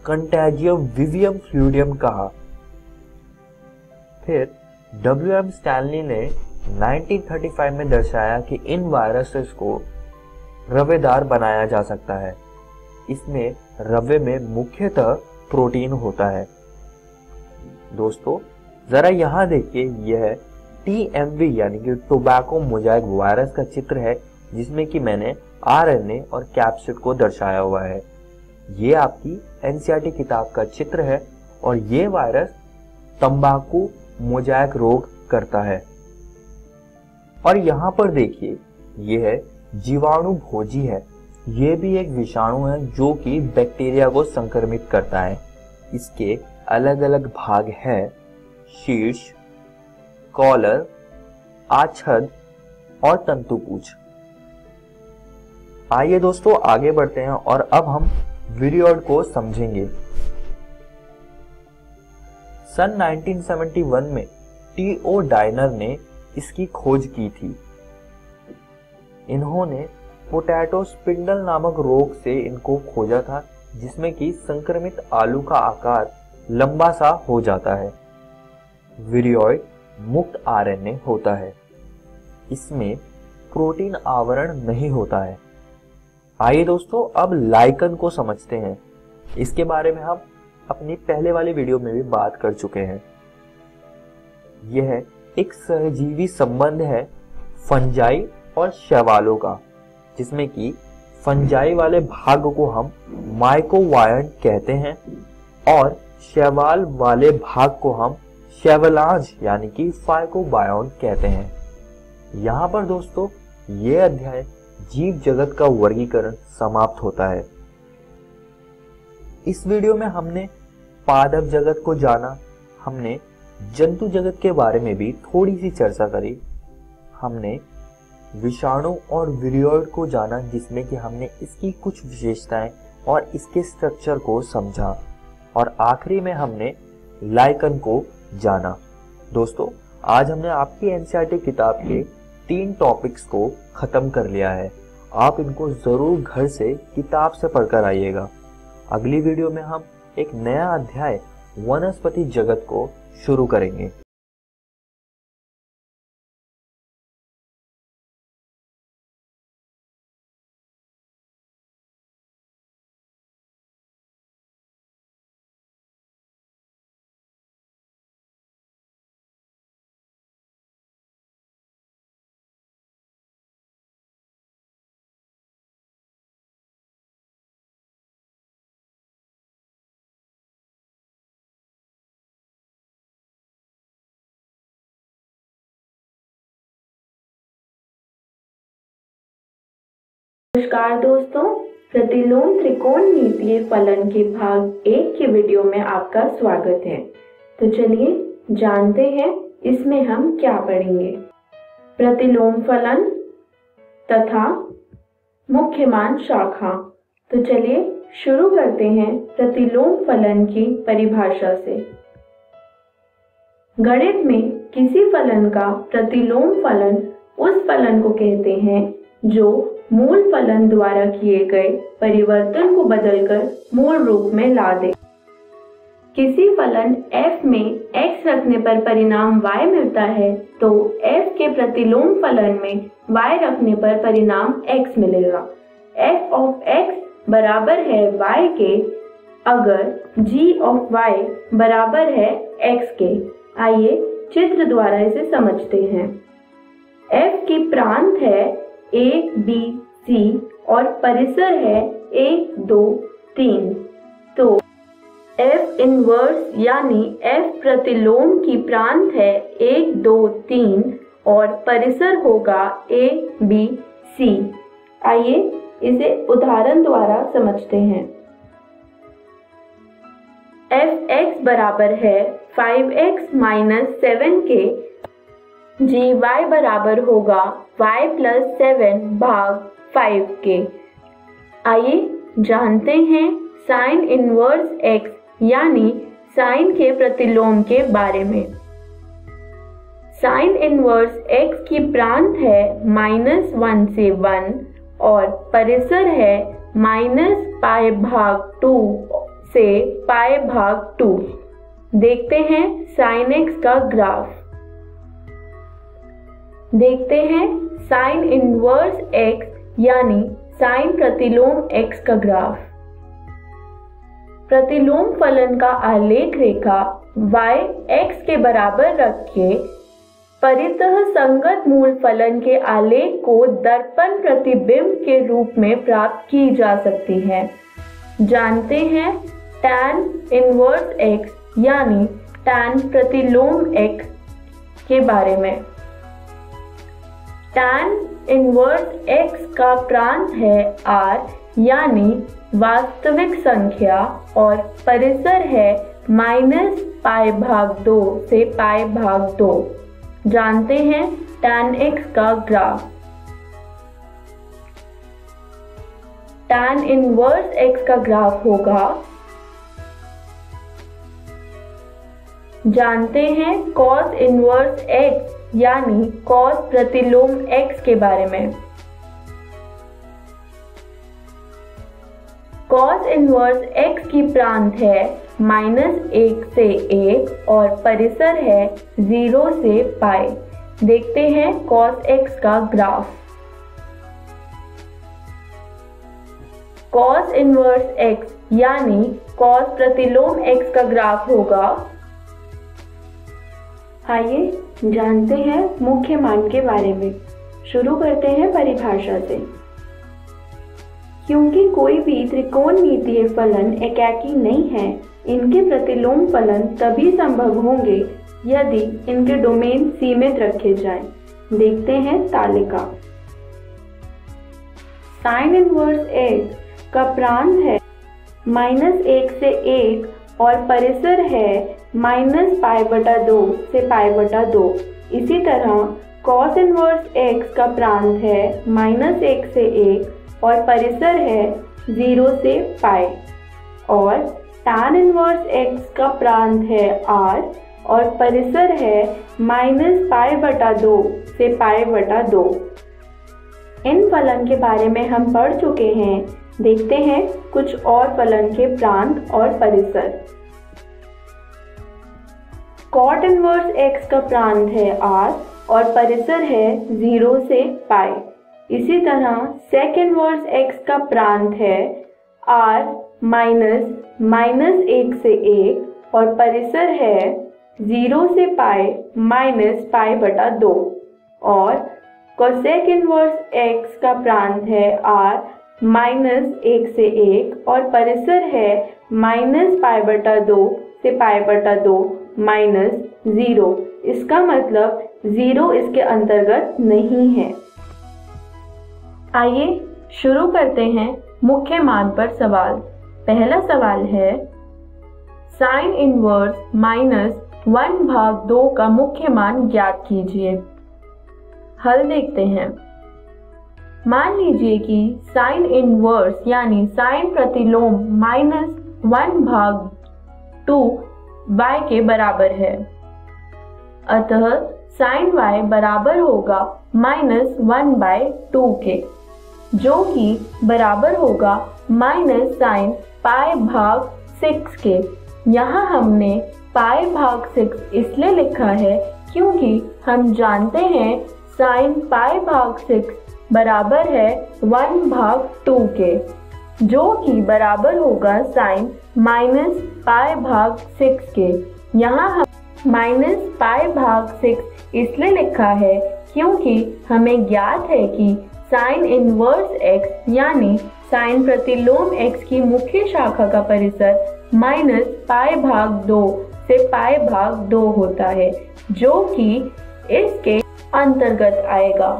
कंटेजियम विवियम फ्लूइडियम कहा। फिर W.M. स्टैनली ने 1935 में दर्शाया कि इन वायरसेस को रवेदार बनाया जा सकता है। इसमें रवे में मुख्यतः प्रोटीन होता है। दोस्तों, जरा यहाँ देखिए, यह TMV यानी कि टोबैको मोज़ैक वायरस का चित्र है जिसमें कि मैंने RNA और कैप्सिड को दर्शाया हुआ है। ये आपकी NCERT किताब का चित्र है और ये वायरस तंबाकू मोज़ैक रोग करता है। और यहाँ पर देखिए, यह जीवाणु भोजी है। ये भी एक विषाणु है जो कि बैक्टीरिया को संक्रमित करता है। इसके अलग अलग भाग हैं: शीर्ष, कॉलर, आच्छद और तंतुपूछ। आइए दोस्तों, आगे बढ़ते हैं और अब हम विरियोइड को समझेंगे। सन 1971 में T.O. डायनर ने इसकी खोज की थी। इन्होंने पोटैटो स्पिंडल नामक रोग से इनको खोजा था, जिसमें कि संक्रमित आलू का आकार लंबा सा हो जाता है। विरियोइड मुक्त RNA होता है। इसमें प्रोटीन आवरण नहीं होता है। आइए दोस्तों, अब लाइकन को समझते हैं। इसके बारे में हम अपनी पहले वाली वीडियो में भी बात कर चुके हैं। यह एक सहजीवी संबंध है फंजाई और शैवालों का, जिसमें कि फंजाई वाले भाग को हम माइकोवायन कहते हैं और शैवाल वाले भाग को हम शैवलांज यानी कि फाइकोबायोन कहते हैं। यहाँ पर दोस्तों, ये अध्याय जीव जगत का वर्गीकरण समाप्त होता है। इस वीडियो में हमने पादप जगत को जाना, हमने जंतु जगत के बारे में भी थोड़ी सी चर्चा करी, हमने विषाणु और विरियोइड को जाना जिसमें कि हमने इसकी कुछ विशेषताएं और इसके स्ट्रक्चर को समझा, और आखिरी में हमने लाइकन को जाना। दोस्तों, आज हमने आपकी NCERT किताब के 3 टॉपिक्स को खत्म कर लिया है। आप इनको जरूर घर से किताब से पढ़कर आइएगा। अगली वीडियो में हम एक नया अध्याय वनस्पति जगत को शुरू करेंगे। नमस्कार दोस्तों, प्रतिलोम त्रिकोणमितीय फलन के भाग 1 के वीडियो में आपका स्वागत है। तो चलिए जानते हैं इसमें हम क्या पढ़ेंगे। प्रतिलोम फलन तथा मुख्य मान शाखा। तो चलिए शुरू करते हैं प्रतिलोम फलन की परिभाषा से। गणित में किसी फलन का प्रतिलोम फलन उस फलन को कहते हैं जो मूल फलन द्वारा किए गए परिवर्तन को बदलकर मूल रूप में ला दे। किसी फलन f में x रखने पर परिणाम y मिलता है तो f के प्रतिलोम फलन में y रखने पर परिणाम x मिलेगा। f of x बराबर है y के अगर g ऑफ y बराबर है x के। आइए चित्र द्वारा इसे समझते हैं। f की प्रांत है a, b, c और परिसर है 1, 2, 3। तो f इनवर्स यानी f प्रतिलोम की प्रांत है 1, 2, 3 और परिसर होगा a, b, c। आइए इसे उदाहरण द्वारा समझते हैं। f(x) बराबर है 5x - 7 के, gy बराबर होगा y + 7 भाग 5 के। आइए जानते हैं साइन इनवर्स x यानी साइन के प्रतिलोम के बारे में। साइन इनवर्स x की प्रांत है -1 से 1 और परिसर है -π/2 से π/2। देखते हैं साइन x का ग्राफ। देखते हैं साइन इनवर्स x यानी साइन प्रतिलोम x का ग्राफ। प्रतिलोम फलन का आलेख रेखा y x के बराबर रख के परितः संगत मूल फलन के आलेख को दर्पण प्रतिबिंब के रूप में प्राप्त की जा सकती है। जानते हैं tan इनवर्स x यानी tan प्रतिलोम x के बारे में। tan इनवर्स x का प्रांत है r यानी वास्तविक संख्या और परिसर है -π/2 से π/2। जानते हैं tan x का ग्राफ। tan इनवर्स x का ग्राफ होगा, जानते हैं cos इनवर्स x यानी cos प्रतिलोम x के बारे में। cos इनवर्स x की प्रांत है -1 से 1 और परिसर है 0 से π। देखते हैं cos x का ग्राफ। cos इनवर्स x यानी cos प्रतिलोम x का ग्राफ होगा। आइए जानते हैं मुख्य मान के बारे में। शुरू करते हैं परिभाषा से। क्योंकि कोई भी त्रिकोणमितीय फलन एकाकी नहीं है, इनके प्रतिलोम फलन तभी संभव होंगे यदि इनके डोमेन सीमित रखे जाएं। देखते हैं तालिका। साइन इनवर्स x का प्रांत है -1 से 1 और परिसर है -π/2 से π/2। इसी तरह cos इनवर्स x का प्रांत है -1 से 1 और परिसर है 0 से π। और tan इनवर्स x का प्रांत है r और परिसर है -π/2 से π/2। इन फलन के बारे में हम पढ़ चुके हैं। देखते हैं कुछ और फलन के प्रांत और परिसर। cot इनवर्स x का प्रांत है r और परिसर है 0 से π। इसी तरह sec इनवर्स x का प्रांत है r -1 से 1 और परिसर है 0 से π -π/2। और cosec इनवर्स x का प्रांत है r -1 से 1 और परिसर है -π/2 से π/2 -0। इसका मतलब 0 इसके अंतर्गत नहीं है। आइए शुरू करते हैं मुख्य मान पर सवाल। पहला सवाल है साइन इनवर्स -1/2 का मुख्य मान ज्ञात कीजिए। हल देखते हैं। मान लीजिए कि साइन इनवर्स यानी साइन प्रतिलोम -1/2 y के बराबर है। अतः साइन y बराबर होगा -1/2 के, जो कि बराबर होगा -sin π/6 के। यहाँ हमने π/6 इसलिए लिखा है क्योंकि हम जानते हैं sin π/6 बराबर है 1/2 के। जो कि बराबर होगा साइन माइनस पाई भाग 6 के। यहाँ हम माइनस पाई भाग 6 इसलिए लिखा है क्योंकि हमें ज्ञात है कि साइन इनवर्स x यानी साइन प्रतिलोम x की मुख्य शाखा का परिसर माइनस पाई भाग 2 से पाई भाग 2 होता है, जो कि इसके अंतर्गत आएगा।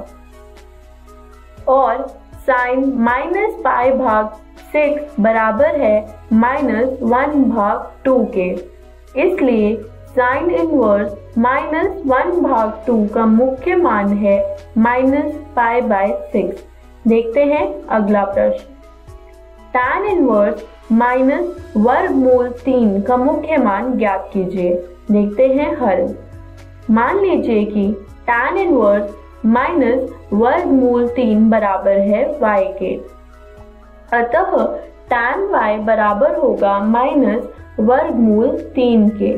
और साइन माइनस पाई भाग 6 बराबर है माइनस 1 भाग 2 के। इसलिए साइन इनवर्स माइनस 1 भाग 2 का मुख्य मान है माइनस पाई बाय 6। देखते हैं अगला प्रश्न। tan इनवर्स माइनस वर्गमूल 3 का मुख्य मान ज्ञात कीजिए। देखते हैं हल। मान लीजिए कि tan इनवर्स माइनस वर्गमूल 3 बराबर है y के, अतः tan y बराबर होगा माइनस वर्गमूल 3 के,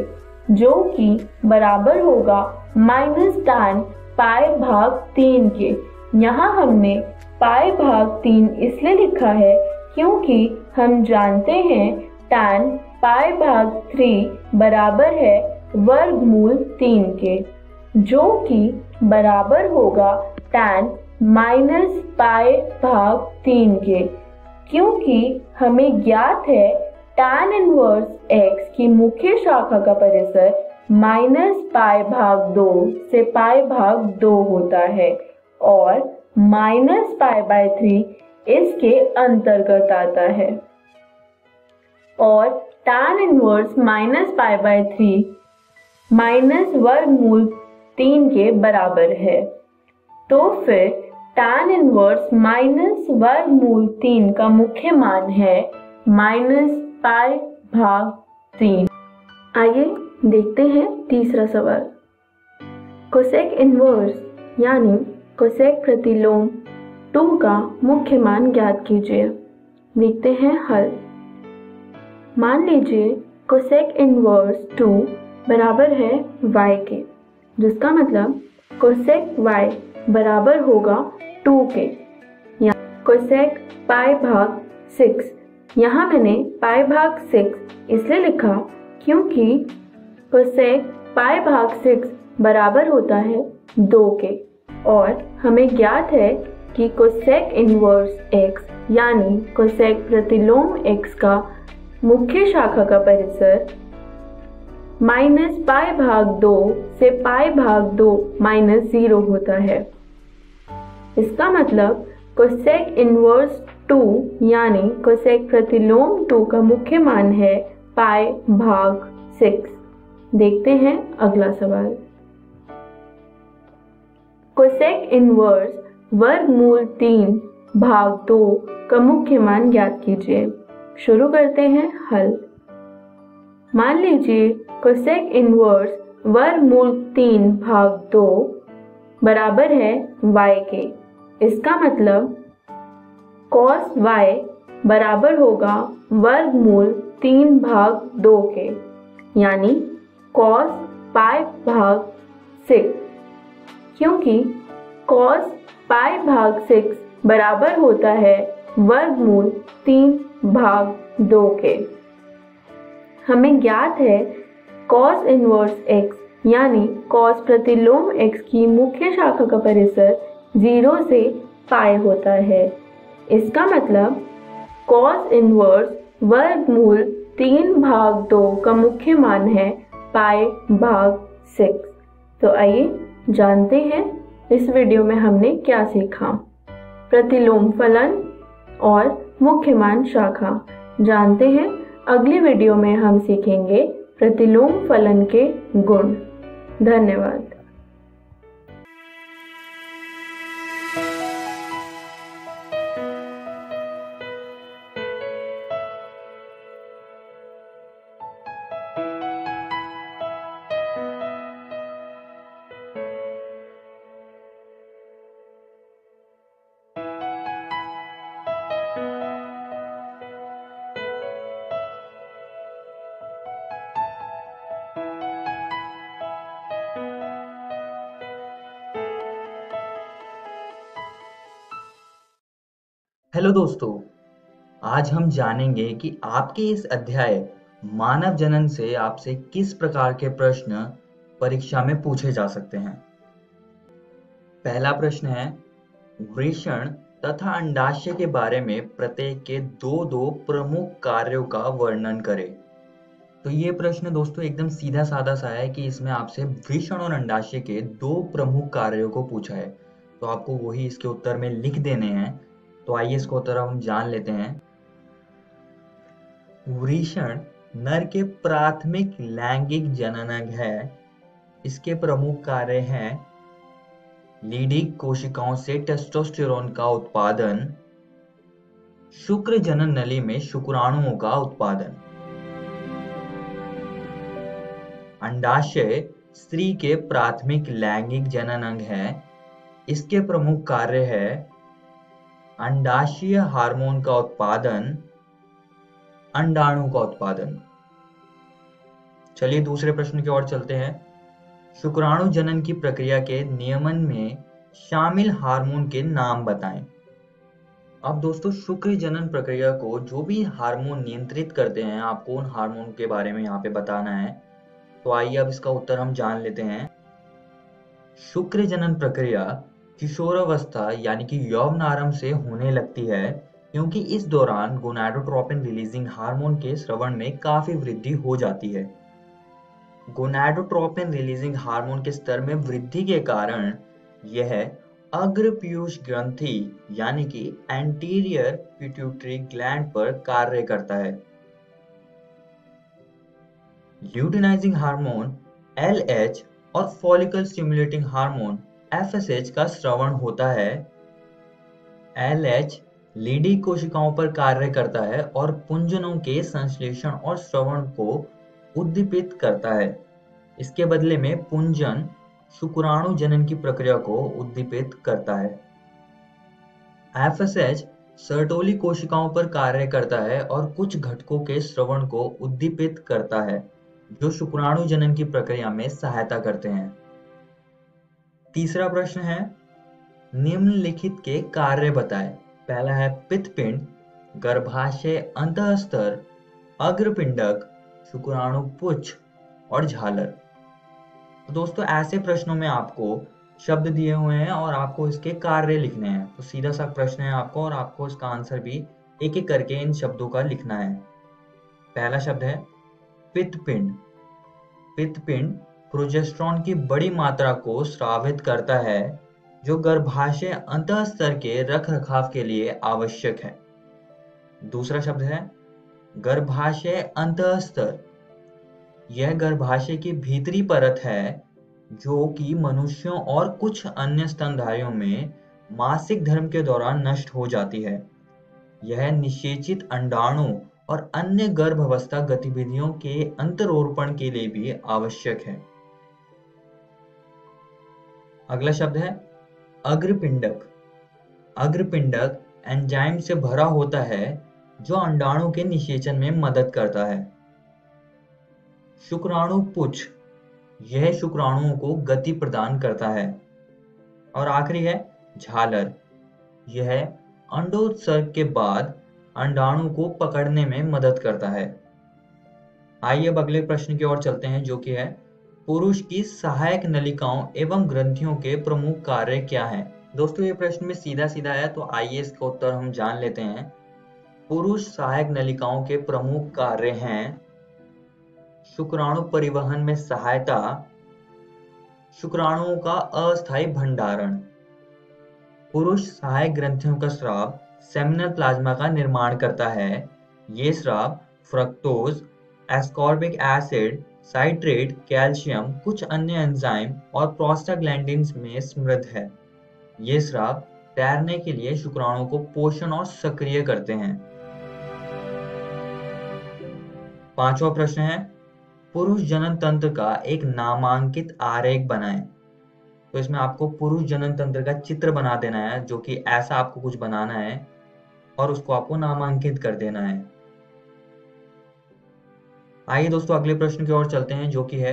जो कि बराबर होगा माइनस tan पाई भाग 3 के। यहाँ हमने पाई भाग 3 इसलिए लिखा है क्योंकि हम जानते हैं tan पाई भाग 3 बराबर है वर्गमूल 3 के, जो कि बराबर होगा tan माइनस पाई भाग 3 के। क्योंकि हमें ज्ञात है tan इनवर्स x की मुख्य शाखा का परिसर माइनस पाई भाग 2 से पाई भाग 2 होता है और माइनस पाई बाय 3 इसके अंतर्गत आता है। और tan inverse minus pi by 3 minus वर्गमूल 3 के बराबर है। तो फिर tan इनवर्स माइनस वर्गमूल 3 का मुख्य मान है माइनस पाई भाग 3। आइए देखते हैं तीसरा सवाल। कोसेक इनवर्स यानी कोसेक प्रतिलोम 2 का मुख्य मान ज्ञात कीजिए। देखते हैं हल। मान लीजिए कोसेक इनवर्स 2 बराबर है y के, जिसका मतलब कोसेक y बराबर होगा 2 के, या कोसेक पाई भाग 6। यहाँ मैंने पाई भाग 6 इसलिए लिखा क्योंकि कोसेक पाई भाग 6 बराबर होता है 2 के, और हमें ज्ञात है कि कोसेक इनवर्स x यानी कोसेक प्रतिलोम x का मुख्य शाखा का परिसर माइनस पाई भाग 2 से पाई भाग 2 माइनस 0 होता है। इसका मतलब कोसेक इनवर्स 2 यानी कोसेक प्रतिलोम 2 का मुख्य मान है पाई भाग 6। देखते हैं अगला सवाल। कोसेक इनवर्स वर्गमूल 3 भाग 2 का मुख्य मान ज्ञात कीजिए। शुरू करते हैं हल। मान लीजिए कोसेक इनवर्स वर्गमूल 3 भाग 2 बराबर है y के। इसका मतलब cos y बराबर होगा वर्गमूल 3 भाग 2 के, यानी cos पाई भाग 6। क्योंकि cos पाई भाग 6 बराबर होता है वर्गमूल 3 भाग 2 के। हमें ज्ञात है cos इनवर्स x यानी cos प्रतिलोम x की मुख्य शाखा का परिसर 0 से पाई होता है। इसका मतलब cos इनवर्स वर्गमूल 3 भाग 2 का मुख्य मान है पाई भाग 6। तो आइए जानते हैं इस वीडियो में हमने क्या सीखा। प्रतिलोम फलन और मुख्य मान शाखा जानते हैं। अगली वीडियो में हम सीखेंगे प्रतिलोम फलन के गुण। धन्यवाद। हेलो दोस्तों, आज हम जानेंगे कि आपके इस अध्याय मानव जनन से आपसे किस प्रकार के प्रश्न परीक्षा में पूछे जा सकते हैं। पहला प्रश्न है, वृषण तथा अंडाशय के बारे में प्रत्येक के दो प्रमुख कार्यों का वर्णन करें। तो ये प्रश्न दोस्तों एकदम सीधा साधा सा है कि इसमें आपसे वृषण और अंडाशय के 2 प्रमुख कार्यों को पूछा है, तो आपको वही इसके उत्तर में लिख देने हैं। तो आइए इसका उत्तर हम जान लेते हैं। वृषण नर के प्राथमिक लैंगिक जननांग है। इसके प्रमुख कार्य हैं लीडिंग कोशिकाओं से टेस्टोस्टेरोन का उत्पादन, शुक्र जनन नली में शुक्राणुओं का उत्पादन। अंडाशय स्त्री के प्राथमिक लैंगिक जननांग है। इसके प्रमुख कार्य है अंडाशय हार्मोन का उत्पादन, अंडाणु का उत्पादन। चलिए दूसरे प्रश्न की ओर चलते हैं। शुक्राणु जनन की प्रक्रिया के नियमन में शामिल हार्मोन के नाम बताएं। अब दोस्तों शुक्र जनन प्रक्रिया को जो भी हार्मोन नियंत्रित करते हैं, आपको उन हार्मोन के बारे में यहाँ पे बताना है। तो आइए अब इसका उत्तर हम जान लेते हैं। शुक्र जनन प्रक्रिया किशोरावस्था यानी कि यौवन आरंभ से होने लगती है, क्योंकि इस दौरान गोनाडोट्रोपिन रिलीजिंग हार्मोन के स्रवण में काफी वृद्धि हो जाती है। गोनाडोट्रोपिन रिलीजिंग हार्मोन के स्तर में वृद्धि के कारण यह अग्र पीयूष ग्रंथि यानी कि एंटीरियर पिट्यूटरी ग्लैंड पर कार्य करता है। ल्यूटिनाइजिंग हार्मोन LH और फॉलिकल स्टिमुलेटिंग हार्मोन FSH का स्रवण होता है। LH लीडी कोशिकाओं पर कार्य करता है और पुंजनों के संश्लेषण और स्रवण को उद्दीपित करता है। इसके बदले में पुंजन शुक्राणु जनन की प्रक्रिया को उद्दीपित करता है। FSH सर्टोली कोशिकाओं पर कार्य करता है और कुछ घटकों के स्रवण को उद्दीपित करता है, जो शुक्राणु जनन की प्रक्रिया में सहायता करते हैं। तीसरा प्रश्न है, निम्नलिखित के कार्य बताएं। पहला है पित्तपिंड, गर्भाशय अंतःस्तर, अग्रपिंडक, शुक्राणु पुच्छ और झालर। तो दोस्तों ऐसे प्रश्नों में आपको शब्द दिए हुए हैं और आपको इसके कार्य लिखने हैं। तो सीधा सा प्रश्न है आपको और आपको इसका आंसर भी एक एक करके इन शब्दों का लिखना है। पहला शब्द है पित्तपिंड। पित्तपिंड प्रोजेस्टेरॉन की बड़ी मात्रा को स्रावित करता है, जो गर्भाशय अंतःस्तर के रखरखाव के लिए आवश्यक है। दूसरा शब्द है गर्भाशय अंतःस्तर। यह गर्भाशय की भीतरी परत है, जो कि मनुष्यों और कुछ अन्य स्तनधारियों में मासिक धर्म के दौरान नष्ट हो जाती है। यह निषेचित अंडाणु और अन्य गर्भावस्था गतिविधियों के अंतरोपण के लिए भी आवश्यक है। अगला शब्द है अग्रपिंडक। अग्रपिंडक एंजाइम से भरा होता है, जो अंडाणु के निषेचन में मदद करता है। शुक्राणु पुच्छ। यह शुक्राणुओं को गति प्रदान करता है। और आखिरी है झालर। यह अंडोत्सर्ग के बाद अंडाणु को पकड़ने में मदद करता है। आइए अब अगले प्रश्न की ओर चलते हैं, जो कि है पुरुष की सहायक नलिकाओं एवं ग्रंथियों के प्रमुख कार्य क्या हैं। दोस्तों ये प्रश्न में सीधा सीधा है, तो आइए इसका उत्तर हम जान लेते हैं। पुरुष सहायक नलिकाओं के प्रमुख कार्य हैं शुक्राणु परिवहन में सहायता, शुक्राणुओं का अस्थायी भंडारण। पुरुष सहायक ग्रंथियों का स्राव सेमिनल प्लाज्मा का निर्माण करता है। ये स्राव fructose, ascorbic acid, citrate, calcium, कुछ अन्य एंजाइम और प्रोस्टाग्लैंडिन्स में समृद्ध है। ये स्राव तैरने के लिए शुक्राणुओं को पोषण और सक्रिय करते हैं। पांचवा प्रश्न है पुरुष जनन तंत्र का एक नामांकित आरेख बनाएं। तो इसमें आपको पुरुष जनन तंत्र का चित्र बना देना है, जो कि ऐसा आपको कुछ बनाना है और उसको आपको नामांकित कर देना है। आइए दोस्तों अगले प्रश्न की ओर चलते हैं, जो कि है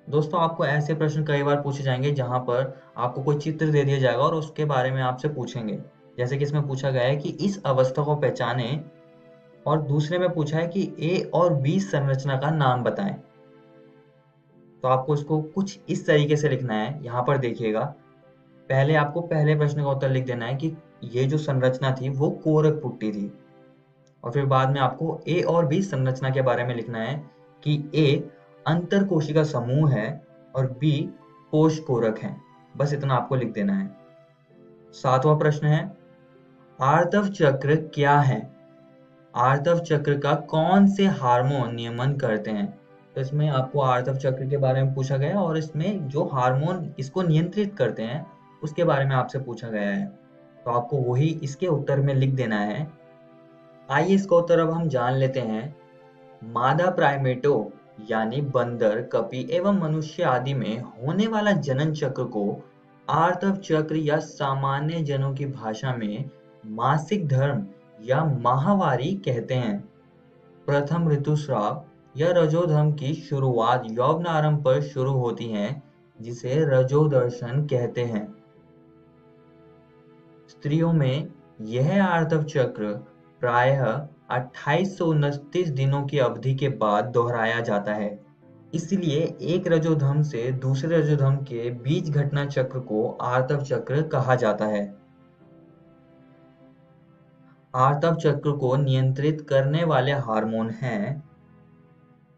दोस्तों आपको ऐसे प्रश्न कई बार पूछे जाएंगे जहां पर आपको कोई चित्र दे दिया जाएगा और उसके बारे में आपसे पूछेंगे। जैसे कि इसमें पूछा गया है कि इस अवस्था को पहचाने, और दूसरे में पूछा है कि ए और बी संरचना का नाम बताएं। तो आपको इसको कुछ इस तरीके से लिखना है। यहाँ पर देखिएगा, पहले आपको पहले प्रश्न का उत्तर लिख देना है कि ये जो संरचना थी वो कोरक पुट्टी थी, और फिर बाद में आपको ए और बी संरचना के बारे में लिखना है कि ए अंतर कोशिका समूह है और बी कोश कोरक है। बस इतना आपको लिख देना है। 7वां प्रश्न है, आर्तव चक्र क्या है? आर्तव चक्र का कौन से हार्मोन नियमन करते हैं? तो इसमें आपको आर्तव चक्र के बारे में पूछा गया है और इसमें जो हार्मोन इसको नियंत्रित करते हैं उसके बारे में आपसे पूछा गया है। तो आपको वही इसके उत्तर में लिख देना है। आइए इसका उत्तर अब हम जान लेते हैं। मादा प्राइमेटो यानी बंदर, कपी एवं मनुष्य आदि में होने वाला जनन चक्र को आर्तव चक्र या सामान्य जनों की भाषा में मासिक धर्म या माहवारी कहते हैं। प्रथम ऋतुस्राव या रजोधर्म की शुरुआत यौवनारंभ पर शुरू होती है, जिसे रजोदर्शन कहते हैं। स्त्रियों में यह आर्तव चक्र प्रायः 28 से 29 दिनों की अवधि के बाद दोहराया जाता है। इसलिए एक रजोधर्म से दूसरे रजोधर्म के बीच घटना चक्र को आर्तव चक्र कहा जाता है। आर्तव चक्र को नियंत्रित करने वाले हार्मोन हैं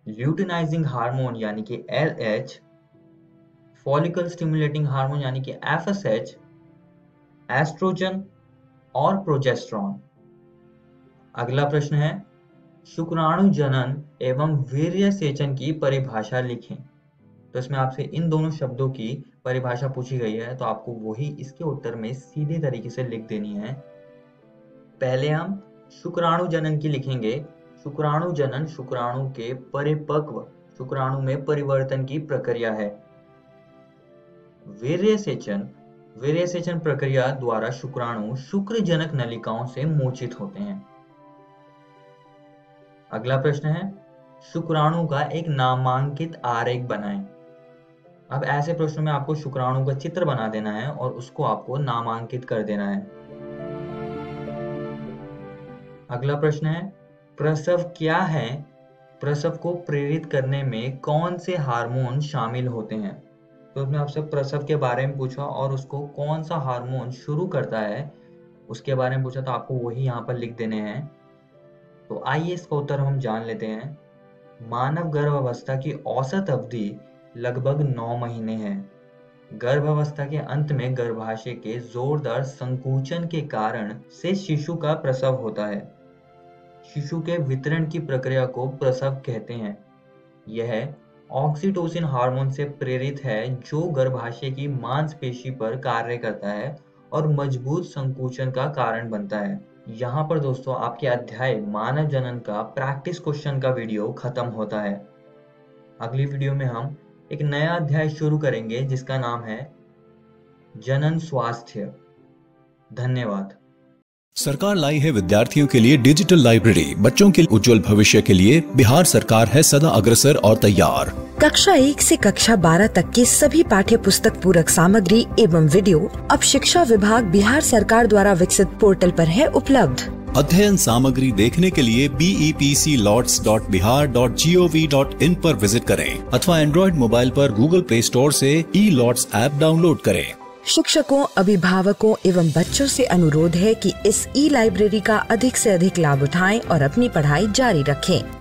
ल्यूटिनाइजिंग हार्मोन यानी कि LH, फॉलिकल स्टिमुलेटिंग हार्मोन यानी कि FSH, एस्ट्रोजन और प्रोजेस्टेरॉन। अगला प्रश्न है, शुक्राणु जनन एवं वीर्य सेचन की परिभाषा लिखें। तो इसमें आपसे इन दोनों शब्दों की परिभाषा पूछी गई है, तो आपको वही इसके उत्तर में सीधे तरीके से लिख देनी है। पहले हम शुक्राणु जनन की लिखेंगे। शुक्राणु जनन शुक्राणु के परिपक्व शुक्राणु में परिवर्तन की प्रक्रिया है। वीर्य सेचन प्रक्रिया द्वारा शुक्राणु शुक्रजनक नलिकाओं से मोचित होते हैं। अगला प्रश्न है, शुक्राणु का एक नामांकित आरेख बनाएं। अब ऐसे प्रश्नों में आपको शुक्राणु का चित्र बना देना है और उसको आपको नामांकित कर देना है। अगला प्रश्न है, प्रसव क्या है? प्रसव को प्रेरित करने में कौन से हार्मोन शामिल होते हैं? तो उसमें आपसे प्रसव के बारे में पूछा और उसको कौन सा हार्मोन शुरू करता है उसके बारे में पूछा, तो आपको वही यहाँ पर लिख देने हैं। तो आइए इसका उत्तर हम जान लेते हैं। मानव गर्भावस्था की औसत अवधि लगभग 9 महीने है। गर्भावस्था के अंत में गर्भाशय के जोरदार संकुचन के कारण से शिशु का प्रसव होता है। शिशु के वितरण की प्रक्रिया को प्रसव कहते हैं। यह ऑक्सीटोसिन हार्मोन से प्रेरित है, जो गर्भाशय की मांसपेशी पर कार्य करता है और मजबूत संकुचन का कारण बनता है। यहाँ पर दोस्तों आपके अध्याय मानव जनन का प्रैक्टिस क्वेश्चन का वीडियो खत्म होता है। अगली वीडियो में हम एक नया अध्याय शुरू करेंगे जिसका नाम है जनन स्वास्थ्य। धन्यवाद। सरकार लाई है विद्यार्थियों के लिए डिजिटल लाइब्रेरी। बच्चों के उज्जवल भविष्य के लिए बिहार सरकार है सदा अग्रसर और तैयार। कक्षा 1 से कक्षा 12 तक की सभी पाठ्य पुस्तक पूरक सामग्री एवं वीडियो अब शिक्षा विभाग बिहार सरकार द्वारा विकसित पोर्टल पर है उपलब्ध। अध्ययन सामग्री देखने के लिए BEPCLOTS.bihar.gov.in पर विजिट करें अथवा एंड्रॉइड मोबाइल पर गूगल प्ले स्टोर से E-LOTS ऐप डाउनलोड करें। शिक्षकों, अभिभावकों एवं बच्चों से अनुरोध है कि इस ई लाइब्रेरी का अधिक से अधिक लाभ उठाएं और अपनी पढ़ाई जारी रखें।